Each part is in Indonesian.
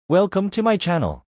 Welcome to my channel.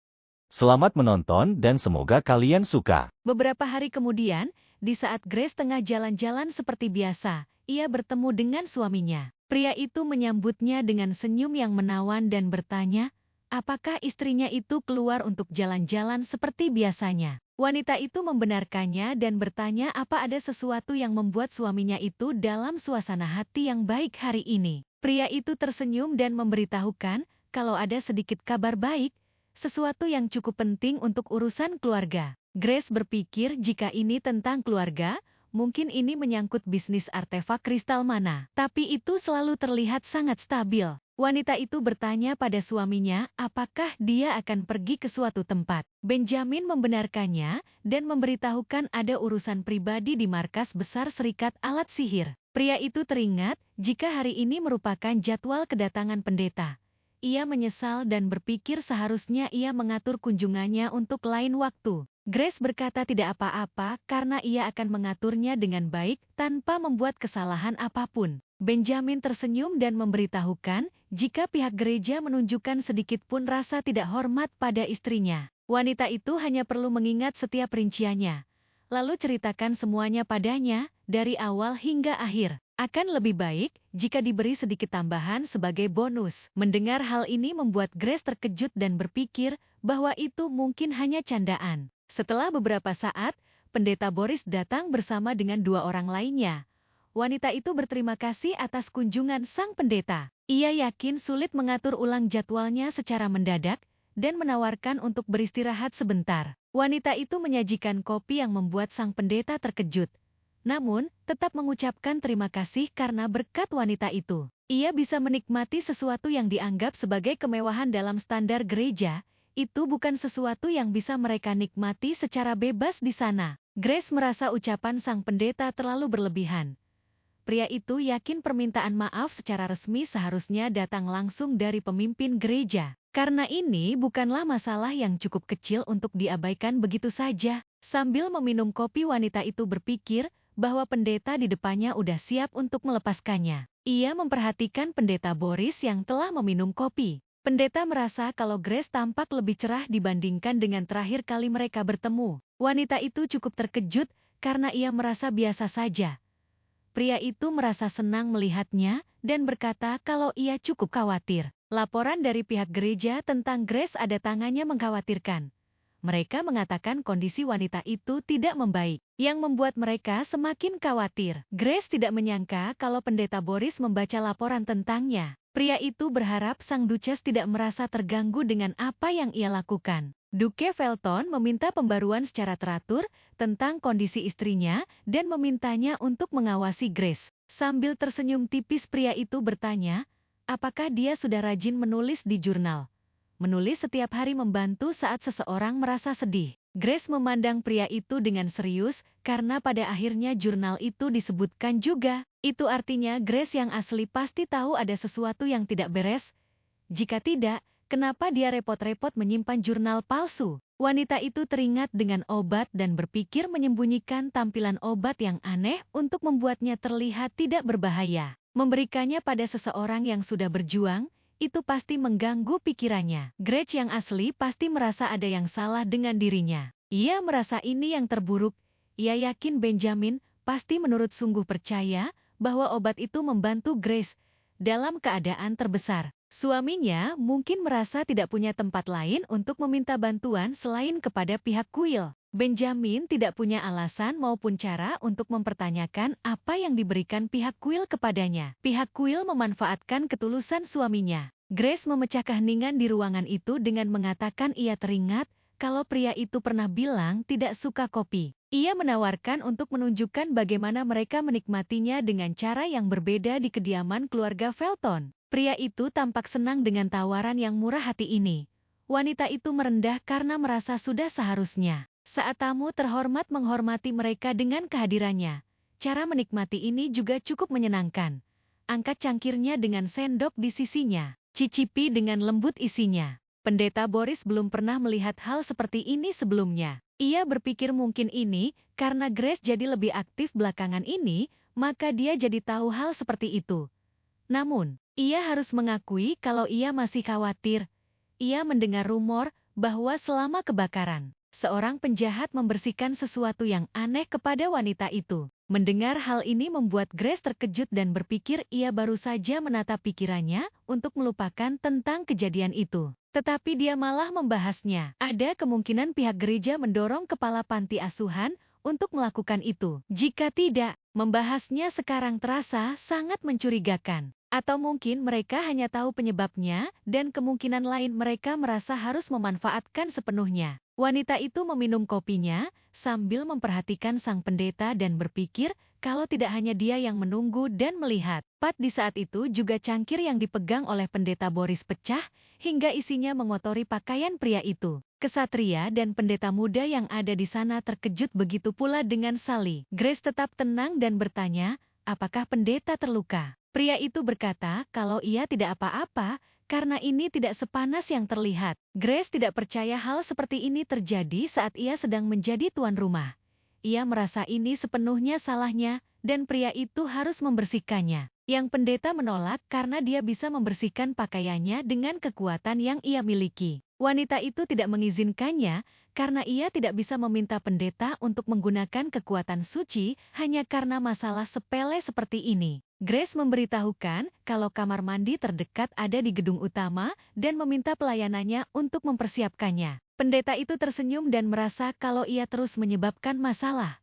Selamat menonton dan semoga kalian suka. Beberapa hari kemudian, di saat Grace tengah jalan-jalan seperti biasa, ia bertemu dengan suaminya. Pria itu menyambutnya dengan senyum yang menawan dan bertanya, apakah istrinya itu keluar untuk jalan-jalan seperti biasanya. Wanita itu membenarkannya dan bertanya apa ada sesuatu yang membuat suaminya itu dalam suasana hati yang baik hari ini. Pria itu tersenyum dan memberitahukan kalau ada sedikit kabar baik, sesuatu yang cukup penting untuk urusan keluarga. Grace berpikir jika ini tentang keluarga, mungkin ini menyangkut bisnis artefak kristal mana. Tapi itu selalu terlihat sangat stabil. Wanita itu bertanya pada suaminya apakah dia akan pergi ke suatu tempat. Benjamin membenarkannya dan memberitahukan ada urusan pribadi di markas besar Serikat Alat Sihir. Pria itu teringat jika hari ini merupakan jadwal kedatangan pendeta. Ia menyesal dan berpikir seharusnya ia mengatur kunjungannya untuk lain waktu. Grace berkata tidak apa-apa karena ia akan mengaturnya dengan baik tanpa membuat kesalahan apapun. Benjamin tersenyum dan memberitahukan jika pihak gereja menunjukkan sedikit pun rasa tidak hormat pada istrinya. Wanita itu hanya perlu mengingat setiap rinciannya. Lalu ceritakan semuanya padanya, dari awal hingga akhir. Akan lebih baik jika diberi sedikit tambahan sebagai bonus. Mendengar hal ini membuat Grace terkejut dan berpikir bahwa itu mungkin hanya candaan. Setelah beberapa saat, Pendeta Boris datang bersama dengan dua orang lainnya. Wanita itu berterima kasih atas kunjungan sang pendeta. Ia yakin sulit mengatur ulang jadwalnya secara mendadak dan menawarkan untuk beristirahat sebentar. Wanita itu menyajikan kopi yang membuat sang pendeta terkejut. Namun, tetap mengucapkan terima kasih karena berkat wanita itu. Ia bisa menikmati sesuatu yang dianggap sebagai kemewahan dalam standar gereja, itu bukan sesuatu yang bisa mereka nikmati secara bebas di sana. Grace merasa ucapan sang pendeta terlalu berlebihan. Pria itu yakin permintaan maaf secara resmi seharusnya datang langsung dari pemimpin gereja. Karena ini bukanlah masalah yang cukup kecil untuk diabaikan begitu saja. Sambil meminum kopi wanita itu berpikir, bahwa pendeta di depannya udah siap untuk melepaskannya. Ia memperhatikan pendeta Boris yang telah meminum kopi. Pendeta merasa kalau Grace tampak lebih cerah dibandingkan dengan terakhir kali mereka bertemu. Wanita itu cukup terkejut karena ia merasa biasa saja. Pria itu merasa senang melihatnya dan berkata kalau ia cukup khawatir. Laporan dari pihak gereja tentang Grace ada tangannya mengkhawatirkan. Mereka mengatakan kondisi wanita itu tidak membaik, yang membuat mereka semakin khawatir. Grace tidak menyangka kalau pendeta Boris membaca laporan tentangnya. Pria itu berharap sang Duchess tidak merasa terganggu dengan apa yang ia lakukan. Duke Felton meminta pembaruan secara teratur tentang kondisi istrinya dan memintanya untuk mengawasi Grace. Sambil tersenyum tipis pria itu bertanya, apakah dia sudah rajin menulis di jurnal? Menulis setiap hari membantu saat seseorang merasa sedih. Grace memandang pria itu dengan serius, karena pada akhirnya jurnal itu disebutkan juga. Itu artinya Grace yang asli pasti tahu ada sesuatu yang tidak beres. Jika tidak, kenapa dia repot-repot menyimpan jurnal palsu? Wanita itu teringat dengan obat dan berpikir menyembunyikan tampilan obat yang aneh untuk membuatnya terlihat tidak berbahaya. Memberikannya pada seseorang yang sudah berjuang, itu pasti mengganggu pikirannya. Grace yang asli pasti merasa ada yang salah dengan dirinya. Ia merasa ini yang terburuk. Ia yakin Benjamin pasti menurut sungguh percaya bahwa obat itu membantu Grace dalam keadaan terbesar. Suaminya mungkin merasa tidak punya tempat lain untuk meminta bantuan selain kepada pihak kuil. Benjamin tidak punya alasan maupun cara untuk mempertanyakan apa yang diberikan pihak kuil kepadanya. Pihak kuil memanfaatkan ketulusan suaminya. Grace memecah keheningan di ruangan itu dengan mengatakan ia teringat kalau pria itu pernah bilang tidak suka kopi. Ia menawarkan untuk menunjukkan bagaimana mereka menikmatinya dengan cara yang berbeda di kediaman keluarga Felton. Pria itu tampak senang dengan tawaran yang murah hati ini. Wanita itu merendah karena merasa sudah seharusnya. Saat tamu terhormat menghormati mereka dengan kehadirannya. Cara menikmati ini juga cukup menyenangkan. Angkat cangkirnya dengan sendok di sisinya. Cicipi dengan lembut isinya. Pendeta Boris belum pernah melihat hal seperti ini sebelumnya. Ia berpikir mungkin ini, karena Grace jadi lebih aktif belakangan ini, maka dia jadi tahu hal seperti itu. Namun, ia harus mengakui kalau ia masih khawatir. ia mendengar rumor bahwa selama kebakaran, seorang penjahat membersihkan sesuatu yang aneh kepada wanita itu. Mendengar hal ini membuat Grace terkejut dan berpikir ia baru saja menata pikirannya untuk melupakan tentang kejadian itu. Tetapi dia malah membahasnya. Ada kemungkinan pihak gereja mendorong kepala panti asuhan untuk melakukan itu. Jika tidak, membahasnya sekarang terasa sangat mencurigakan. Atau mungkin mereka hanya tahu penyebabnya, dan kemungkinan lain mereka merasa harus memanfaatkan sepenuhnya. Wanita itu meminum kopinya, sambil memperhatikan sang pendeta dan berpikir, kalau tidak hanya dia yang menunggu dan melihat. Pat di saat itu juga cangkir yang dipegang oleh pendeta Boris pecah, hingga isinya mengotori pakaian pria itu. Kesatria dan pendeta muda yang ada di sana terkejut, begitu pula dengan Sally. Grace tetap tenang dan bertanya, apakah pendeta terluka? Pria itu berkata kalau ia tidak apa-apa, karena ini tidak sepanas yang terlihat. Grace tidak percaya hal seperti ini terjadi saat ia sedang menjadi tuan rumah. Ia merasa ini sepenuhnya salahnya, dan pria itu harus membersihkannya. Yang pendeta menolak karena dia bisa membersihkan pakaiannya dengan kekuatan yang ia miliki. Wanita itu tidak mengizinkannya, karena ia tidak bisa meminta pendeta untuk menggunakan kekuatan suci hanya karena masalah sepele seperti ini. Grace memberitahukan kalau kamar mandi terdekat ada di gedung utama dan meminta pelayanannya untuk mempersiapkannya. Pendeta itu tersenyum dan merasa kalau ia terus menyebabkan masalah.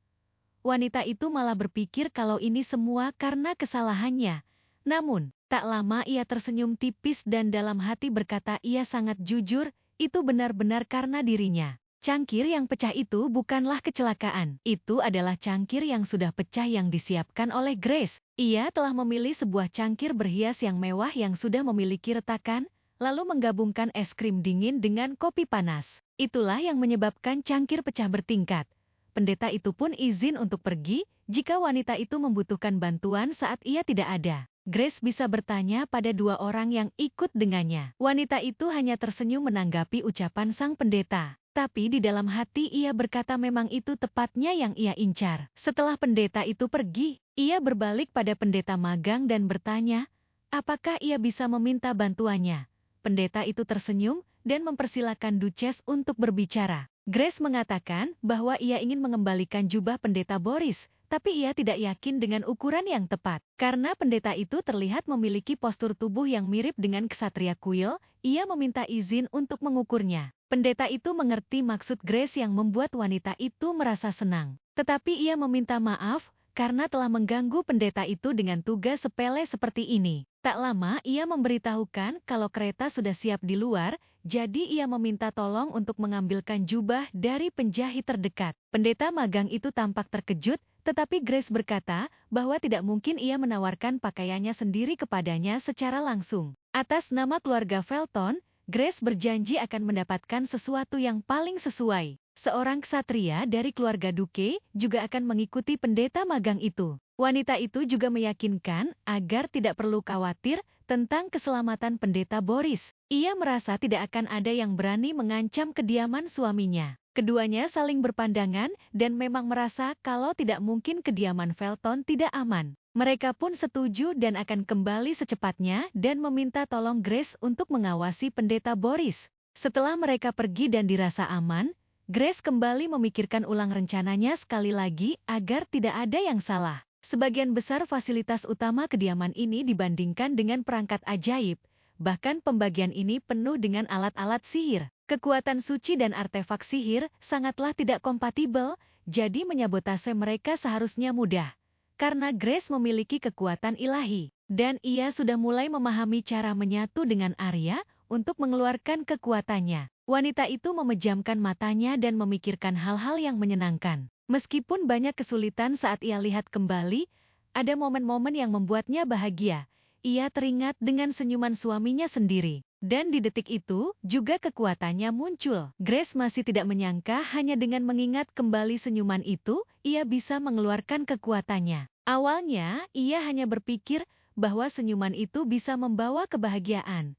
Wanita itu malah berpikir kalau ini semua karena kesalahannya. Namun, tak lama ia tersenyum tipis dan dalam hati berkata ia sangat jujur, itu benar-benar karena dirinya. Cangkir yang pecah itu bukanlah kecelakaan. Itu adalah cangkir yang sudah pecah yang disiapkan oleh Grace. Ia telah memilih sebuah cangkir berhias yang mewah yang sudah memiliki retakan, lalu menggabungkan es krim dingin dengan kopi panas. Itulah yang menyebabkan cangkir pecah bertingkat. Pendeta itu pun izin untuk pergi jika wanita itu membutuhkan bantuan saat ia tidak ada. Grace bisa bertanya pada dua orang yang ikut dengannya. Wanita itu hanya tersenyum menanggapi ucapan sang pendeta. Tapi di dalam hati ia berkata memang itu tepatnya yang ia incar. Setelah pendeta itu pergi, ia berbalik pada pendeta magang dan bertanya, apakah ia bisa meminta bantuannya? Pendeta itu tersenyum dan mempersilakan Duchess untuk berbicara. Grace mengatakan bahwa ia ingin mengembalikan jubah pendeta Boris, tapi ia tidak yakin dengan ukuran yang tepat. Karena pendeta itu terlihat memiliki postur tubuh yang mirip dengan ksatria kuil, ia meminta izin untuk mengukurnya. Pendeta itu mengerti maksud Grace yang membuat wanita itu merasa senang. Tetapi ia meminta maaf karena telah mengganggu pendeta itu dengan tugas sepele seperti ini. Tak lama ia memberitahukan kalau kereta sudah siap di luar, jadi ia meminta tolong untuk mengambilkan jubah dari penjahit terdekat. Pendeta magang itu tampak terkejut, tetapi Grace berkata bahwa tidak mungkin ia menawarkan pakaiannya sendiri kepadanya secara langsung. Atas nama keluarga Felton, Grace berjanji akan mendapatkan sesuatu yang paling sesuai. Seorang ksatria dari keluarga Duke juga akan mengikuti pendeta magang itu. Wanita itu juga meyakinkan agar tidak perlu khawatir tentang keselamatan pendeta Boris. Ia merasa tidak akan ada yang berani mengancam kediaman suaminya. Keduanya saling berpandangan dan memang merasa kalau tidak mungkin kediaman Felton tidak aman. Mereka pun setuju dan akan kembali secepatnya dan meminta tolong Grace untuk mengawasi pendeta Boris. Setelah mereka pergi dan dirasa aman, Grace kembali memikirkan ulang rencananya sekali lagi agar tidak ada yang salah. Sebagian besar fasilitas utama kediaman ini dibandingkan dengan perangkat ajaib, bahkan pembagian ini penuh dengan alat-alat sihir. Kekuatan suci dan artefak sihir sangatlah tidak kompatibel, jadi menyabotase mereka seharusnya mudah. Karena Grace memiliki kekuatan ilahi, dan ia sudah mulai memahami cara menyatu dengan Arya untuk mengeluarkan kekuatannya. Wanita itu memejamkan matanya dan memikirkan hal-hal yang menyenangkan. Meskipun banyak kesulitan saat ia lihat kembali, ada momen-momen yang membuatnya bahagia. Ia teringat dengan senyuman suaminya sendiri. Dan di detik itu, juga kekuatannya muncul. Grace masih tidak menyangka hanya dengan mengingat kembali senyuman itu, ia bisa mengeluarkan kekuatannya. Awalnya, ia hanya berpikir bahwa senyuman itu bisa membawa kebahagiaan.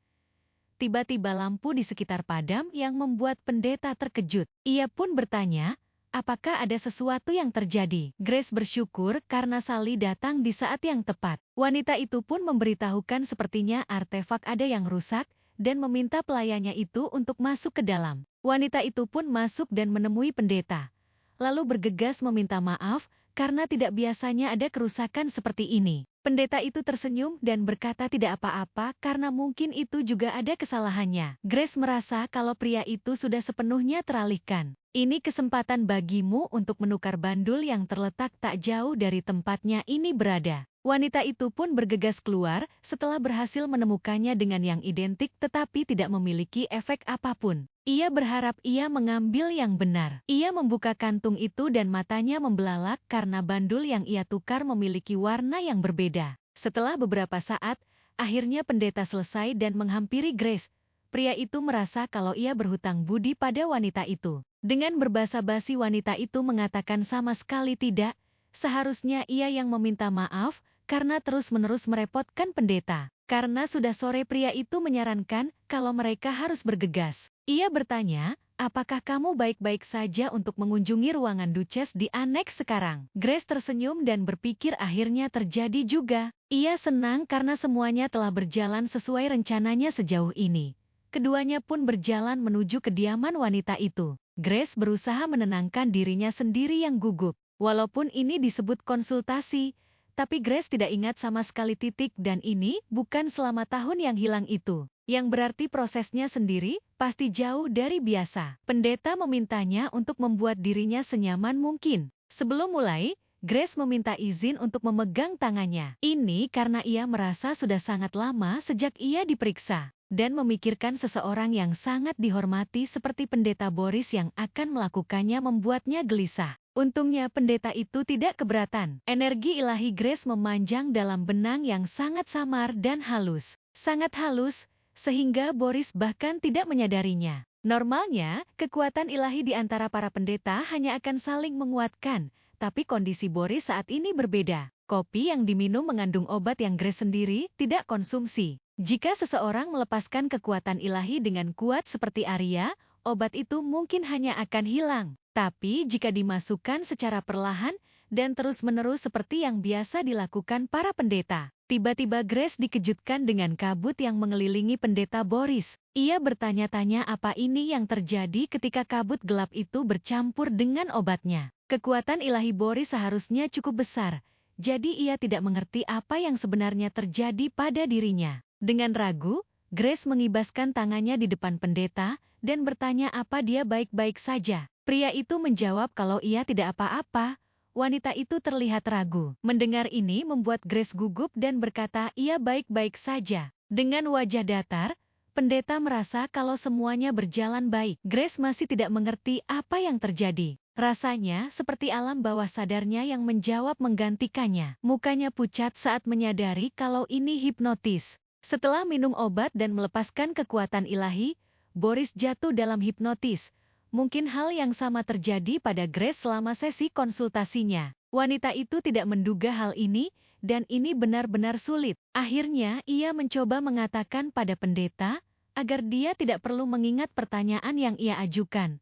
Tiba-tiba lampu di sekitar padam yang membuat pendeta terkejut. Ia pun bertanya, apakah ada sesuatu yang terjadi? Grace bersyukur karena Sally datang di saat yang tepat. Wanita itu pun memberitahukan sepertinya artefak ada yang rusak, dan meminta pelayannya itu untuk masuk ke dalam. Wanita itu pun masuk dan menemui pendeta, lalu bergegas meminta maaf karena tidak biasanya ada kerusakan seperti ini. Pendeta itu tersenyum dan berkata tidak apa-apa karena mungkin itu juga ada kesalahannya. Grace merasa kalau pria itu sudah sepenuhnya teralihkan. Ini kesempatan bagimu untuk menukar bandul yang terletak tak jauh dari tempatnya ini berada. Wanita itu pun bergegas keluar setelah berhasil menemukannya dengan yang identik tetapi tidak memiliki efek apapun. Ia berharap ia mengambil yang benar. Ia membuka kantung itu dan matanya membelalak karena bandul yang ia tukar memiliki warna yang berbeda. Setelah beberapa saat, akhirnya pendeta selesai dan menghampiri Grace. Pria itu merasa kalau ia berhutang budi pada wanita itu. Dengan berbasa-basi wanita itu mengatakan sama sekali tidak, seharusnya ia yang meminta maaf karena terus-menerus merepotkan pendeta. Karena sudah sore pria itu menyarankan kalau mereka harus bergegas. Ia bertanya, apakah kamu baik-baik saja untuk mengunjungi ruangan Duchess di aneks sekarang? Grace tersenyum dan berpikir akhirnya terjadi juga. Ia senang karena semuanya telah berjalan sesuai rencananya sejauh ini. Keduanya pun berjalan menuju kediaman wanita itu. Grace berusaha menenangkan dirinya sendiri yang gugup. Walaupun ini disebut konsultasi, tapi Grace tidak ingat sama sekali titik dan ini bukan selama tahun yang hilang itu. Yang berarti prosesnya sendiri pasti jauh dari biasa. Pendeta memintanya untuk membuat dirinya senyaman mungkin. Sebelum mulai, Grace meminta izin untuk memegang tangannya. Ini karena ia merasa sudah sangat lama sejak ia diperiksa dan memikirkan seseorang yang sangat dihormati seperti pendeta Boris yang akan melakukannya membuatnya gelisah. Untungnya pendeta itu tidak keberatan. Energi ilahi Grace memanjang dalam benang yang sangat samar dan halus. Sangat halus, sehingga Boris bahkan tidak menyadarinya. Normalnya, kekuatan ilahi di antara para pendeta hanya akan saling menguatkan, tapi kondisi Boris saat ini berbeda. Kopi yang diminum mengandung obat yang Grace sendiri tidak konsumsi. Jika seseorang melepaskan kekuatan ilahi dengan kuat seperti Arya, obat itu mungkin hanya akan hilang. Tapi jika dimasukkan secara perlahan dan terus-menerus seperti yang biasa dilakukan para pendeta. Tiba-tiba Grace dikejutkan dengan kabut yang mengelilingi pendeta Boris. Ia bertanya-tanya apa ini yang terjadi ketika kabut gelap itu bercampur dengan obatnya. Kekuatan ilahi Boris seharusnya cukup besar, jadi ia tidak mengerti apa yang sebenarnya terjadi pada dirinya. Dengan ragu, Grace mengibaskan tangannya di depan pendeta dan bertanya apa dia baik-baik saja. Pria itu menjawab kalau ia tidak apa-apa. Wanita itu terlihat ragu. Mendengar ini membuat Grace gugup dan berkata ia baik-baik saja. Dengan wajah datar, pendeta merasa kalau semuanya berjalan baik. Grace masih tidak mengerti apa yang terjadi. Rasanya seperti alam bawah sadarnya yang menjawab menggantikannya. Mukanya pucat saat menyadari kalau ini hipnotis. Setelah minum obat dan melepaskan kekuatan ilahi, Boris jatuh dalam hipnotis. Mungkin hal yang sama terjadi pada Grace selama sesi konsultasinya. Wanita itu tidak menduga hal ini, dan ini benar-benar sulit. Akhirnya, ia mencoba mengatakan pada pendeta, agar dia tidak perlu mengingat pertanyaan yang ia ajukan.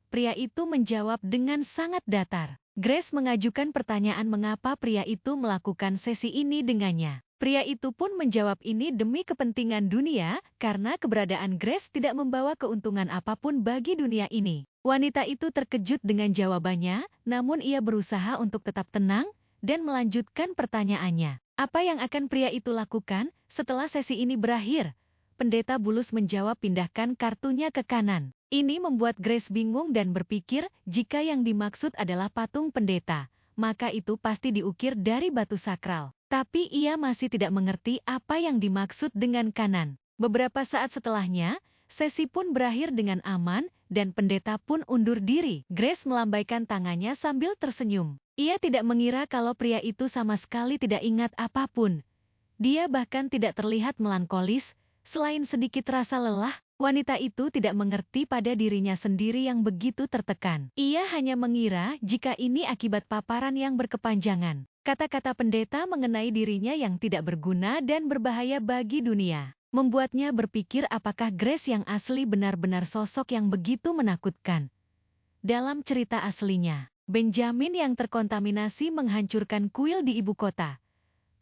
Pria itu menjawab dengan sangat datar. Grace mengajukan pertanyaan mengapa pria itu melakukan sesi ini dengannya. Pria itu pun menjawab ini demi kepentingan dunia, karena keberadaan Grace tidak membawa keuntungan apapun bagi dunia ini. Wanita itu terkejut dengan jawabannya, namun ia berusaha untuk tetap tenang dan melanjutkan pertanyaannya. Apa yang akan pria itu lakukan setelah sesi ini berakhir? Pendeta Bulus menjawab pindahkan kartunya ke kanan. Ini membuat Grace bingung dan berpikir jika yang dimaksud adalah patung pendeta, maka itu pasti diukir dari batu sakral. Tapi ia masih tidak mengerti apa yang dimaksud dengan kanan. Beberapa saat setelahnya, sesi pun berakhir dengan aman dan pendeta pun undur diri. Grace melambaikan tangannya sambil tersenyum. Ia tidak mengira kalau pria itu sama sekali tidak ingat apapun. Dia bahkan tidak terlihat melankolis, selain sedikit rasa lelah. Wanita itu tidak mengerti pada dirinya sendiri yang begitu tertekan. Ia hanya mengira jika ini akibat paparan yang berkepanjangan. Kata-kata pendeta mengenai dirinya yang tidak berguna dan berbahaya bagi dunia, membuatnya berpikir apakah Grace yang asli benar-benar sosok yang begitu menakutkan. Dalam cerita aslinya, Benjamin yang terkontaminasi menghancurkan kuil di ibu kota.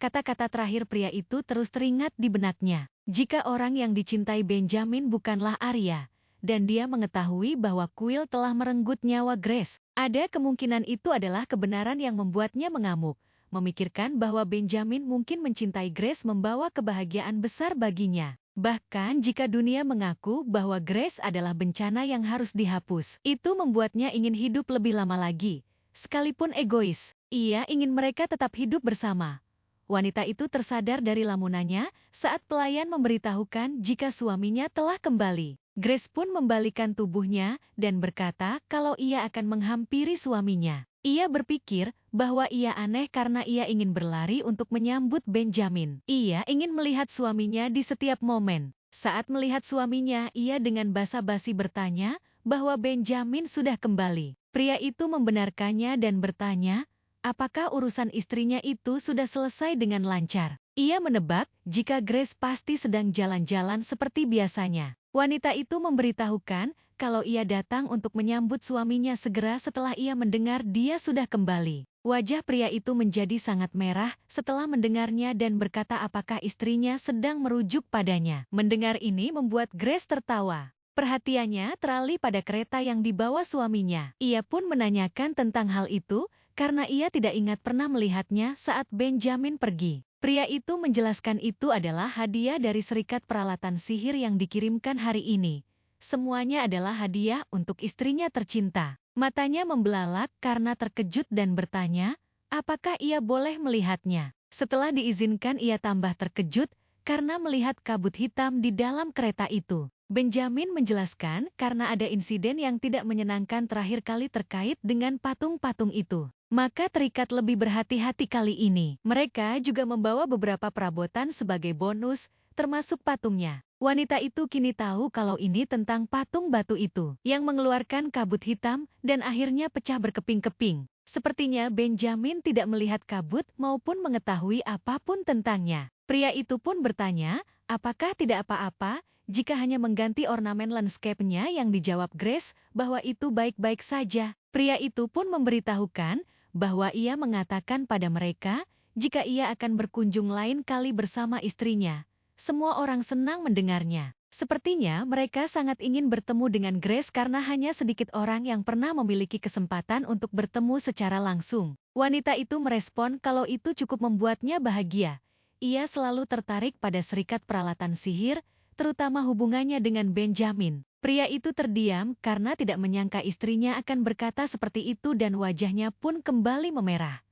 kata-kata terakhir pria itu terus teringat di benaknya. Jika orang yang dicintai Benjamin bukanlah Arya, dan dia mengetahui bahwa kuil telah merenggut nyawa Grace, ada kemungkinan itu adalah kebenaran yang membuatnya mengamuk. Memikirkan bahwa Benjamin mungkin mencintai Grace membawa kebahagiaan besar baginya. Bahkan jika dunia mengaku bahwa Grace adalah bencana yang harus dihapus, itu membuatnya ingin hidup lebih lama lagi. Sekalipun egois, ia ingin mereka tetap hidup bersama. Wanita itu tersadar dari lamunannya saat pelayan memberitahukan jika suaminya telah kembali. Grace pun membalikan tubuhnya dan berkata kalau ia akan menghampiri suaminya. Ia berpikir bahwa ia aneh karena ia ingin berlari untuk menyambut Benjamin. Ia ingin melihat suaminya di setiap momen. Saat melihat suaminya, ia dengan basa-basi bertanya bahwa Benjamin sudah kembali. Pria itu membenarkannya dan bertanya, apakah urusan istrinya itu sudah selesai dengan lancar. Ia menebak jika Grace pasti sedang jalan-jalan seperti biasanya. Wanita itu memberitahukan kalau ia datang untuk menyambut suaminya segera setelah ia mendengar dia sudah kembali. Wajah pria itu menjadi sangat merah setelah mendengarnya dan berkata apakah istrinya sedang merujuk padanya. Mendengar ini membuat Grace tertawa. Perhatiannya teralih pada kereta yang dibawa suaminya. Ia pun menanyakan tentang hal itu karena ia tidak ingat pernah melihatnya saat Benjamin pergi. Pria itu menjelaskan itu adalah hadiah dari serikat peralatan sihir yang dikirimkan hari ini. Semuanya adalah hadiah untuk istrinya tercinta. Matanya membelalak karena terkejut dan bertanya, apakah ia boleh melihatnya? Setelah diizinkan ia tambah terkejut karena melihat kabut hitam di dalam kereta itu. Benjamin menjelaskan karena ada insiden yang tidak menyenangkan terakhir kali terkait dengan patung-patung itu. Maka terikat lebih berhati-hati kali ini. Mereka juga membawa beberapa perabotan sebagai bonus, termasuk patungnya. Wanita itu kini tahu kalau ini tentang patung batu itu, yang mengeluarkan kabut hitam dan akhirnya pecah berkeping-keping. Sepertinya Benjamin tidak melihat kabut maupun mengetahui apapun tentangnya. Pria itu pun bertanya, apakah tidak apa-apa jika hanya mengganti ornamen landscape-nya yang dijawab Grace bahwa itu baik-baik saja. Pria itu pun memberitahukan bahwa ia mengatakan pada mereka jika ia akan berkunjung lain kali bersama istrinya. Semua orang senang mendengarnya. Sepertinya mereka sangat ingin bertemu dengan Grace karena hanya sedikit orang yang pernah memiliki kesempatan untuk bertemu secara langsung. Wanita itu merespon kalau itu cukup membuatnya bahagia. Ia selalu tertarik pada serikat peralatan sihir, terutama hubungannya dengan Benjamin. Pria itu terdiam karena tidak menyangka istrinya akan berkata seperti itu dan wajahnya pun kembali memerah.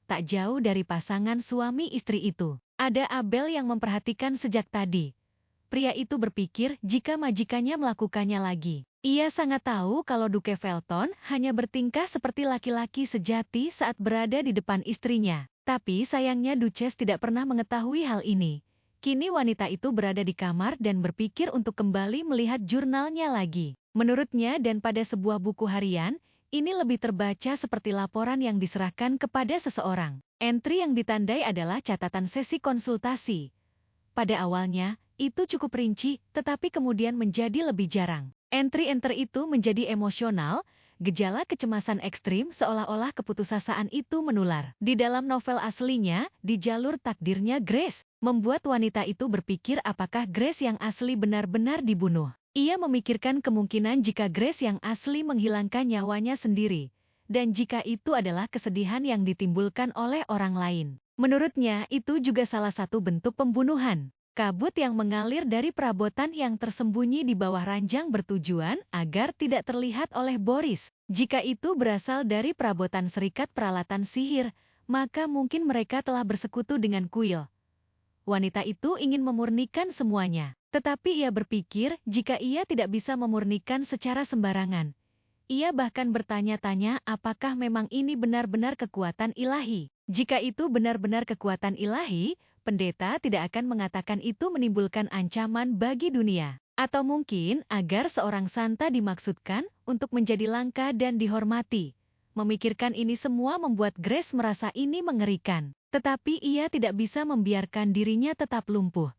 Tak jauh dari pasangan suami istri itu, ada Abel yang memperhatikan sejak tadi. Pria itu berpikir jika majikannya melakukannya lagi. Ia sangat tahu kalau Duke Felton hanya bertingkah seperti laki-laki sejati saat berada di depan istrinya. Tapi sayangnya Duchess tidak pernah mengetahui hal ini. Kini wanita itu berada di kamar dan berpikir untuk kembali melihat jurnalnya lagi. Menurutnya dan pada sebuah buku harian, ini lebih terbaca seperti laporan yang diserahkan kepada seseorang. Entry yang ditandai adalah catatan sesi konsultasi. Pada awalnya, itu cukup rinci, tetapi kemudian menjadi lebih jarang. Entry-entry itu menjadi emosional, gejala kecemasan ekstrim seolah-olah keputusasaan itu menular. Di dalam novel aslinya, di jalur takdirnya Grace, membuat wanita itu berpikir apakah Grace yang asli benar-benar dibunuh. Ia memikirkan kemungkinan jika Grace yang asli menghilangkan nyawanya sendiri, dan jika itu adalah kesedihan yang ditimbulkan oleh orang lain. Menurutnya, itu juga salah satu bentuk pembunuhan. Kabut yang mengalir dari perabotan yang tersembunyi di bawah ranjang bertujuan agar tidak terlihat oleh Boris. Jika itu berasal dari perabotan serikat peralatan sihir, maka mungkin mereka telah bersekutu dengan kuil. Wanita itu ingin memurnikan semuanya. Tetapi ia berpikir jika ia tidak bisa memurnikan secara sembarangan. Ia bahkan bertanya-tanya apakah memang ini benar-benar kekuatan ilahi. Jika itu benar-benar kekuatan ilahi, pendeta tidak akan mengatakan itu menimbulkan ancaman bagi dunia. Atau mungkin agar seorang santa dimaksudkan untuk menjadi langka dan dihormati. Memikirkan ini semua membuat Grace merasa ini mengerikan. Tetapi ia tidak bisa membiarkan dirinya tetap lumpuh.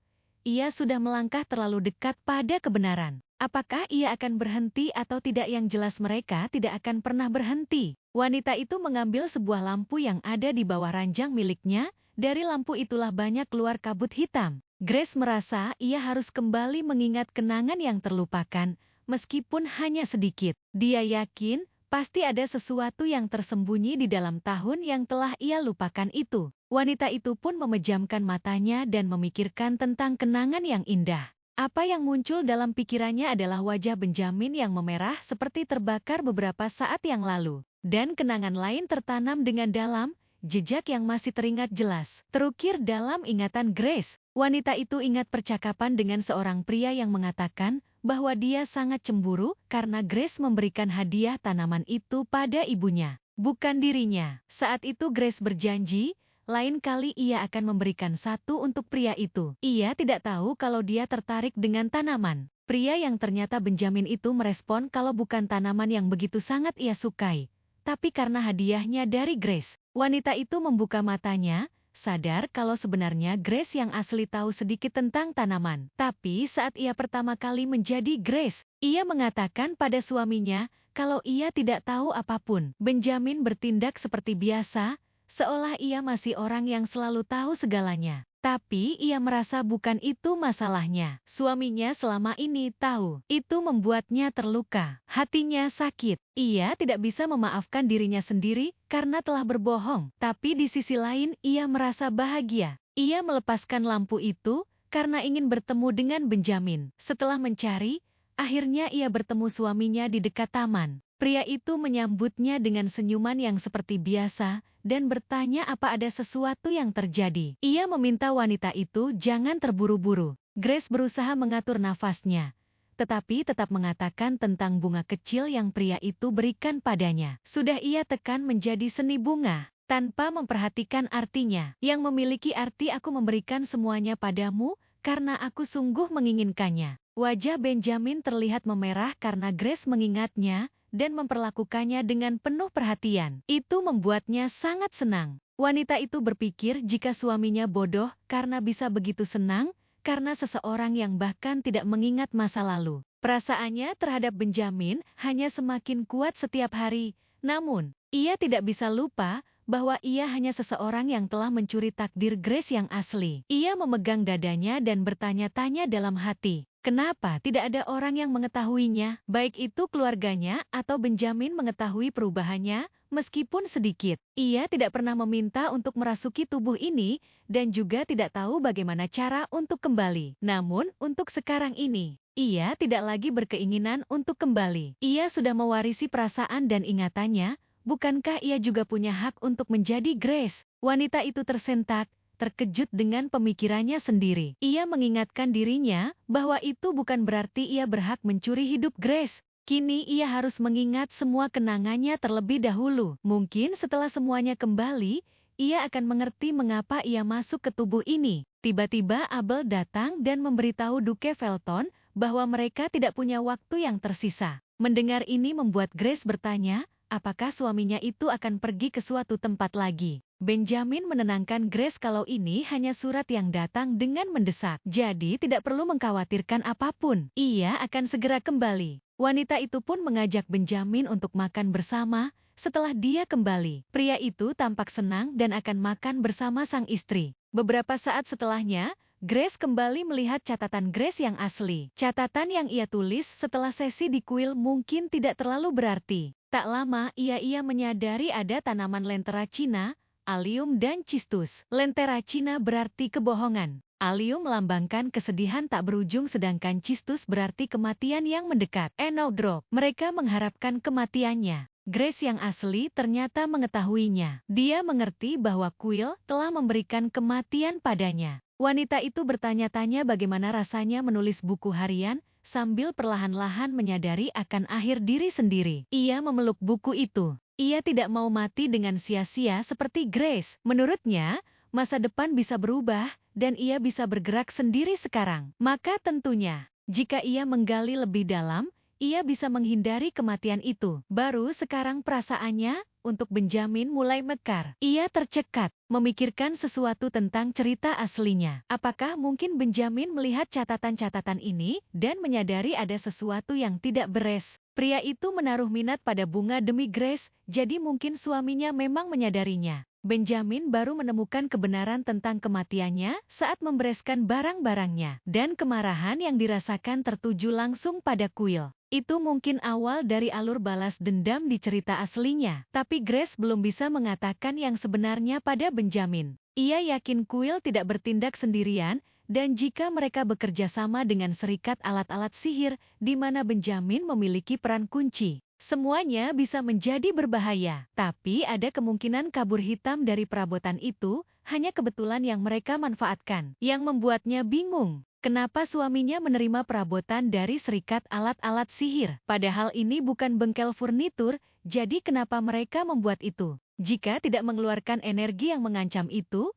Ia sudah melangkah terlalu dekat pada kebenaran. Apakah ia akan berhenti atau tidak yang jelas mereka tidak akan pernah berhenti. Wanita itu mengambil sebuah lampu yang ada di bawah ranjang miliknya dari lampu itulah banyak keluar kabut hitam. Grace merasa ia harus kembali mengingat kenangan yang terlupakan, meskipun hanya sedikit. Dia yakin pasti ada sesuatu yang tersembunyi di dalam tahun yang telah ia lupakan itu. Wanita itu pun memejamkan matanya dan memikirkan tentang kenangan yang indah. Apa yang muncul dalam pikirannya adalah wajah Benjamin yang memerah seperti terbakar beberapa saat yang lalu. Dan kenangan lain tertanam dengan dalam, jejak yang masih teringat jelas. Terukir dalam ingatan Grace, wanita itu ingat percakapan dengan seorang pria yang mengatakan bahwa dia sangat cemburu karena Grace memberikan hadiah tanaman itu pada ibunya, bukan dirinya. Saat itu Grace berjanji, lain kali ia akan memberikan satu untuk pria itu. Ia tidak tahu kalau dia tertarik dengan tanaman. Pria yang ternyata Benjamin itu merespon kalau bukan tanaman yang begitu sangat ia sukai, tapi karena hadiahnya dari Grace. Wanita itu membuka matanya, sadar kalau sebenarnya Grace yang asli tahu sedikit tentang tanaman. Tapi saat ia pertama kali menjadi Grace, ia mengatakan pada suaminya kalau ia tidak tahu apapun. Benjamin bertindak seperti biasa, seolah ia masih orang yang selalu tahu segalanya. Tapi ia merasa bukan itu masalahnya. Suaminya selama ini tahu. Itu membuatnya terluka. Hatinya sakit. Ia tidak bisa memaafkan dirinya sendiri karena telah berbohong. Tapi di sisi lain ia merasa bahagia. Ia melepaskan lampu itu karena ingin bertemu dengan Benjamin. Setelah mencari, akhirnya ia bertemu suaminya di dekat taman. Pria itu menyambutnya dengan senyuman yang seperti biasa dan bertanya apa ada sesuatu yang terjadi. Ia meminta wanita itu jangan terburu-buru. Grace berusaha mengatur nafasnya, tetapi tetap mengatakan tentang bunga kecil yang pria itu berikan padanya. Sudah ia tekan menjadi seni bunga, tanpa memperhatikan artinya. Yang memiliki arti aku memberikan semuanya padamu, karena aku sungguh menginginkannya. Wajah Benjamin terlihat memerah karena Grace mengingatnya dan memperlakukannya dengan penuh perhatian. Itu membuatnya sangat senang. Wanita itu berpikir jika suaminya bodoh karena bisa begitu senang, karena seseorang yang bahkan tidak mengingat masa lalu. Perasaannya terhadap Benjamin hanya semakin kuat setiap hari. Namun, ia tidak bisa lupa bahwa ia hanya seseorang yang telah mencuri takdir Grace yang asli. Ia memegang dadanya dan bertanya-tanya dalam hati. Kenapa tidak ada orang yang mengetahuinya, baik itu keluarganya atau Benjamin mengetahui perubahannya, meskipun sedikit. Ia tidak pernah meminta untuk merasuki tubuh ini, dan juga tidak tahu bagaimana cara untuk kembali. Namun, untuk sekarang ini, ia tidak lagi berkeinginan untuk kembali. Ia sudah mewarisi perasaan dan ingatannya, bukankah ia juga punya hak untuk menjadi Grace? Wanita itu tersentak, terkejut dengan pemikirannya sendiri. Ia mengingatkan dirinya bahwa itu bukan berarti ia berhak mencuri hidup Grace. Kini ia harus mengingat semua kenangannya terlebih dahulu. Mungkin setelah semuanya kembali, ia akan mengerti mengapa ia masuk ke tubuh ini. Tiba-tiba Abel datang dan memberitahu Duke Felton bahwa mereka tidak punya waktu yang tersisa. Mendengar ini membuat Grace bertanya, apakah suaminya itu akan pergi ke suatu tempat lagi. Benjamin menenangkan Grace kalau ini hanya surat yang datang dengan mendesak. Jadi tidak perlu mengkhawatirkan apapun. Ia akan segera kembali. Wanita itu pun mengajak Benjamin untuk makan bersama. Setelah dia kembali, pria itu tampak senang dan akan makan bersama sang istri. Beberapa saat setelahnya, Grace kembali melihat catatan Grace yang asli. Catatan yang ia tulis setelah sesi di kuil mungkin tidak terlalu berarti. Tak lama ia menyadari ada tanaman lentera Cina, Allium dan Cistus. Lentera Cina berarti kebohongan. Allium melambangkan kesedihan tak berujung sedangkan Cistus berarti kematian yang mendekat. Drop. Mereka mengharapkan kematiannya. Grace yang asli ternyata mengetahuinya. Dia mengerti bahwa kuil telah memberikan kematian padanya. Wanita itu bertanya-tanya bagaimana rasanya menulis buku harian, sambil perlahan-lahan menyadari akan akhir diri sendiri. Ia memeluk buku itu. Ia tidak mau mati dengan sia-sia seperti Grace. Menurutnya, masa depan bisa berubah, dan ia bisa bergerak sendiri sekarang. Maka tentunya, jika ia menggali lebih dalam, ia bisa menghindari kematian itu. Baru sekarang perasaannya untuk Benjamin mulai mekar. Ia tercekat, memikirkan sesuatu tentang cerita aslinya. Apakah mungkin Benjamin melihat catatan-catatan ini, dan menyadari ada sesuatu yang tidak beres? Pria itu menaruh minat pada bunga demi Grace, jadi mungkin suaminya memang menyadarinya. Benjamin baru menemukan kebenaran tentang kematiannya saat membereskan barang-barangnya. Dan kemarahan yang dirasakan tertuju langsung pada kuil. Itu mungkin awal dari alur balas dendam di cerita aslinya. Tapi Grace belum bisa mengatakan yang sebenarnya pada Benjamin. Ia yakin kuil tidak bertindak sendirian, dan jika mereka bekerja sama dengan serikat alat-alat sihir, di mana Benjamin memiliki peran kunci, semuanya bisa menjadi berbahaya. Tapi ada kemungkinan kabur hitam dari perabotan itu, hanya kebetulan yang mereka manfaatkan. Yang membuatnya bingung. Kenapa suaminya menerima perabotan dari serikat alat-alat sihir? Padahal ini bukan bengkel furnitur, jadi kenapa mereka membuat itu? Jika tidak mengeluarkan energi yang mengancam itu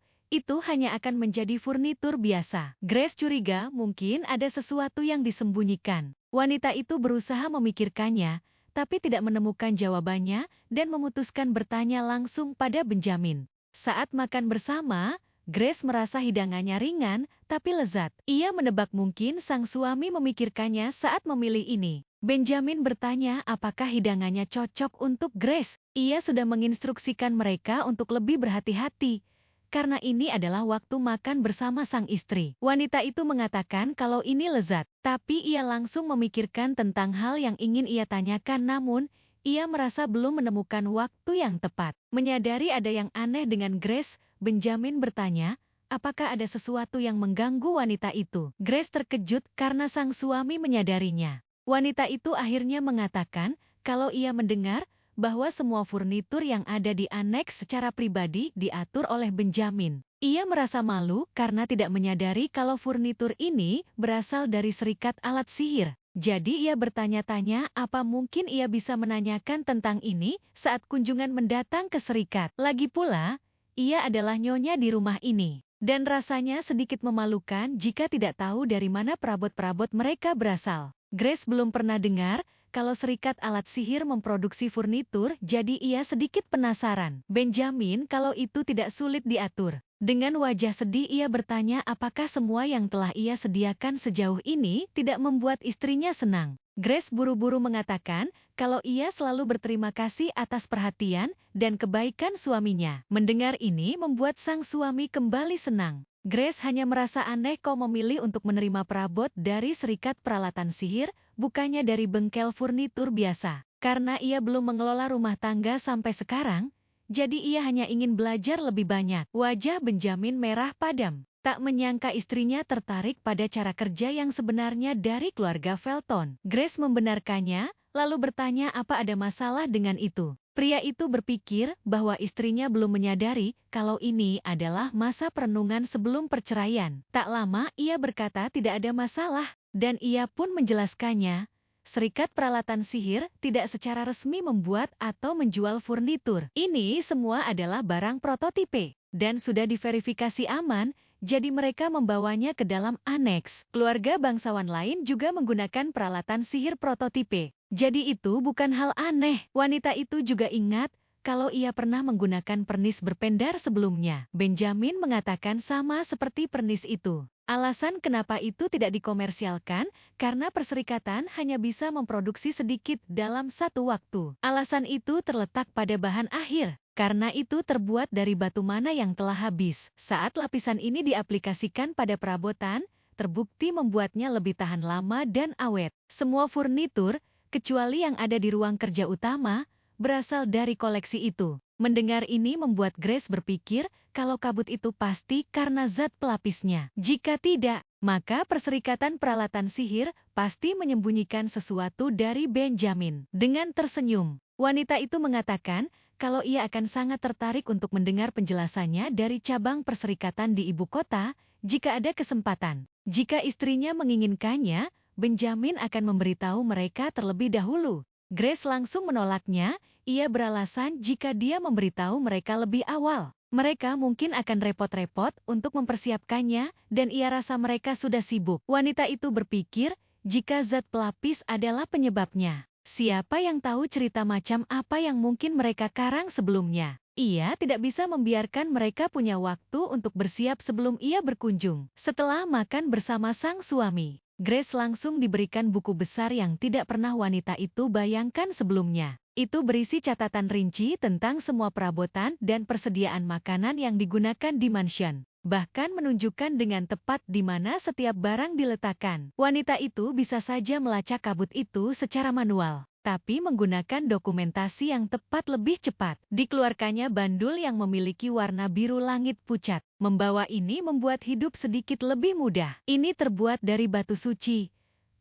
hanya akan menjadi furnitur biasa. Grace curiga mungkin ada sesuatu yang disembunyikan. Wanita itu berusaha memikirkannya, tapi tidak menemukan jawabannya dan memutuskan bertanya langsung pada Benjamin. Saat makan bersama, Grace merasa hidangannya ringan, tapi lezat. Ia menebak mungkin sang suami memikirkannya saat memilih ini. Benjamin bertanya apakah hidangannya cocok untuk Grace. Ia sudah menginstruksikan mereka untuk lebih berhati-hati, karena ini adalah waktu makan bersama sang istri. Wanita itu mengatakan kalau ini lezat, tapi ia langsung memikirkan tentang hal yang ingin ia tanyakan, namun ia merasa belum menemukan waktu yang tepat. Menyadari ada yang aneh dengan Grace, Benjamin bertanya, apakah ada sesuatu yang mengganggu wanita itu? Grace terkejut karena sang suami menyadarinya. Wanita itu akhirnya mengatakan kalau ia mendengar bahwa semua furnitur yang ada di aneks secara pribadi diatur oleh Benjamin. Ia merasa malu karena tidak menyadari kalau furnitur ini berasal dari serikat alat sihir. Jadi ia bertanya-tanya apa mungkin ia bisa menanyakan tentang ini saat kunjungan mendatang ke serikat. Lagi pula, ia adalah nyonya di rumah ini. Dan rasanya sedikit memalukan jika tidak tahu dari mana perabot-perabot mereka berasal. Grace belum pernah dengar kalau serikat alat sihir memproduksi furnitur, jadi ia sedikit penasaran. Benjamin kalau itu tidak sulit diatur. Dengan wajah sedih ia bertanya apakah semua yang telah ia sediakan sejauh ini tidak membuat istrinya senang. Grace buru-buru mengatakan kalau ia selalu berterima kasih atas perhatian dan kebaikan suaminya. Mendengar ini membuat sang suami kembali senang. Grace hanya merasa aneh kau memilih untuk menerima perabot dari serikat peralatan sihir, bukannya dari bengkel furnitur biasa. Karena ia belum mengelola rumah tangga sampai sekarang, jadi ia hanya ingin belajar lebih banyak. Wajah Benjamin merah padam. Tak menyangka istrinya tertarik pada cara kerja yang sebenarnya dari keluarga Felton. Grace membenarkannya, lalu bertanya apa ada masalah dengan itu. Pria itu berpikir bahwa istrinya belum menyadari kalau ini adalah masa perenungan sebelum perceraian. Tak lama ia berkata tidak ada masalah, dan ia pun menjelaskannya. Serikat peralatan sihir tidak secara resmi membuat atau menjual furnitur. Ini semua adalah barang prototipe, dan sudah diverifikasi aman, jadi mereka membawanya ke dalam aneks. Keluarga bangsawan lain juga menggunakan peralatan sihir prototipe. Jadi itu bukan hal aneh. Wanita itu juga ingat kalau ia pernah menggunakan pernis berpendar sebelumnya. Benjamin mengatakan sama seperti pernis itu. Alasan kenapa itu tidak dikomersialkan, karena perserikatan hanya bisa memproduksi sedikit dalam satu waktu. Alasan itu terletak pada bahan akhir. Karena itu terbuat dari batu mana yang telah habis. Saat lapisan ini diaplikasikan pada perabotan, terbukti membuatnya lebih tahan lama dan awet. Semua furnitur, kecuali yang ada di ruang kerja utama, berasal dari koleksi itu. Mendengar ini membuat Grace berpikir kalau kabut itu pasti karena zat pelapisnya. Jika tidak, maka perserikatan peralatan sihir pasti menyembunyikan sesuatu dari Benjamin. Dengan tersenyum, wanita itu mengatakan kalau ia akan sangat tertarik untuk mendengar penjelasannya dari cabang perserikatan di ibu kota, jika ada kesempatan. Jika istrinya menginginkannya, Benjamin akan memberitahu mereka terlebih dahulu. Grace langsung menolaknya, ia beralasan jika dia memberitahu mereka lebih awal. Mereka mungkin akan repot-repot untuk mempersiapkannya, dan ia rasa mereka sudah sibuk. Wanita itu berpikir, jika zat pelapis adalah penyebabnya. Siapa yang tahu cerita macam apa yang mungkin mereka karang sebelumnya? Ia tidak bisa membiarkan mereka punya waktu untuk bersiap sebelum ia berkunjung. Setelah makan bersama sang suami, Grace langsung diberikan buku besar yang tidak pernah wanita itu bayangkan sebelumnya. Itu berisi catatan rinci tentang semua perabotan dan persediaan makanan yang digunakan di mansion. Bahkan menunjukkan dengan tepat di mana setiap barang diletakkan. Wanita itu bisa saja melacak kabut itu secara manual, tapi menggunakan dokumentasi yang tepat lebih cepat. Dikeluarkannya bandul yang memiliki warna biru langit pucat. Membawa ini membuat hidup sedikit lebih mudah. Ini terbuat dari batu suci.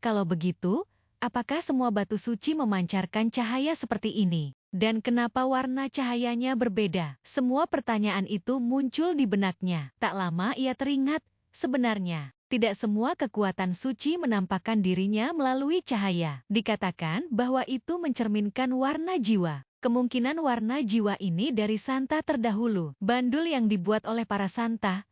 Kalau begitu, apakah semua batu suci memancarkan cahaya seperti ini? Dan kenapa warna cahayanya berbeda? Semua pertanyaan itu muncul di benaknya. Tak lama ia teringat, sebenarnya tidak semua kekuatan suci menampakkan dirinya melalui cahaya. Dikatakan bahwa itu mencerminkan warna jiwa. Kemungkinan warna jiwa ini dari santa terdahulu. Bandul yang dibuat oleh para santa.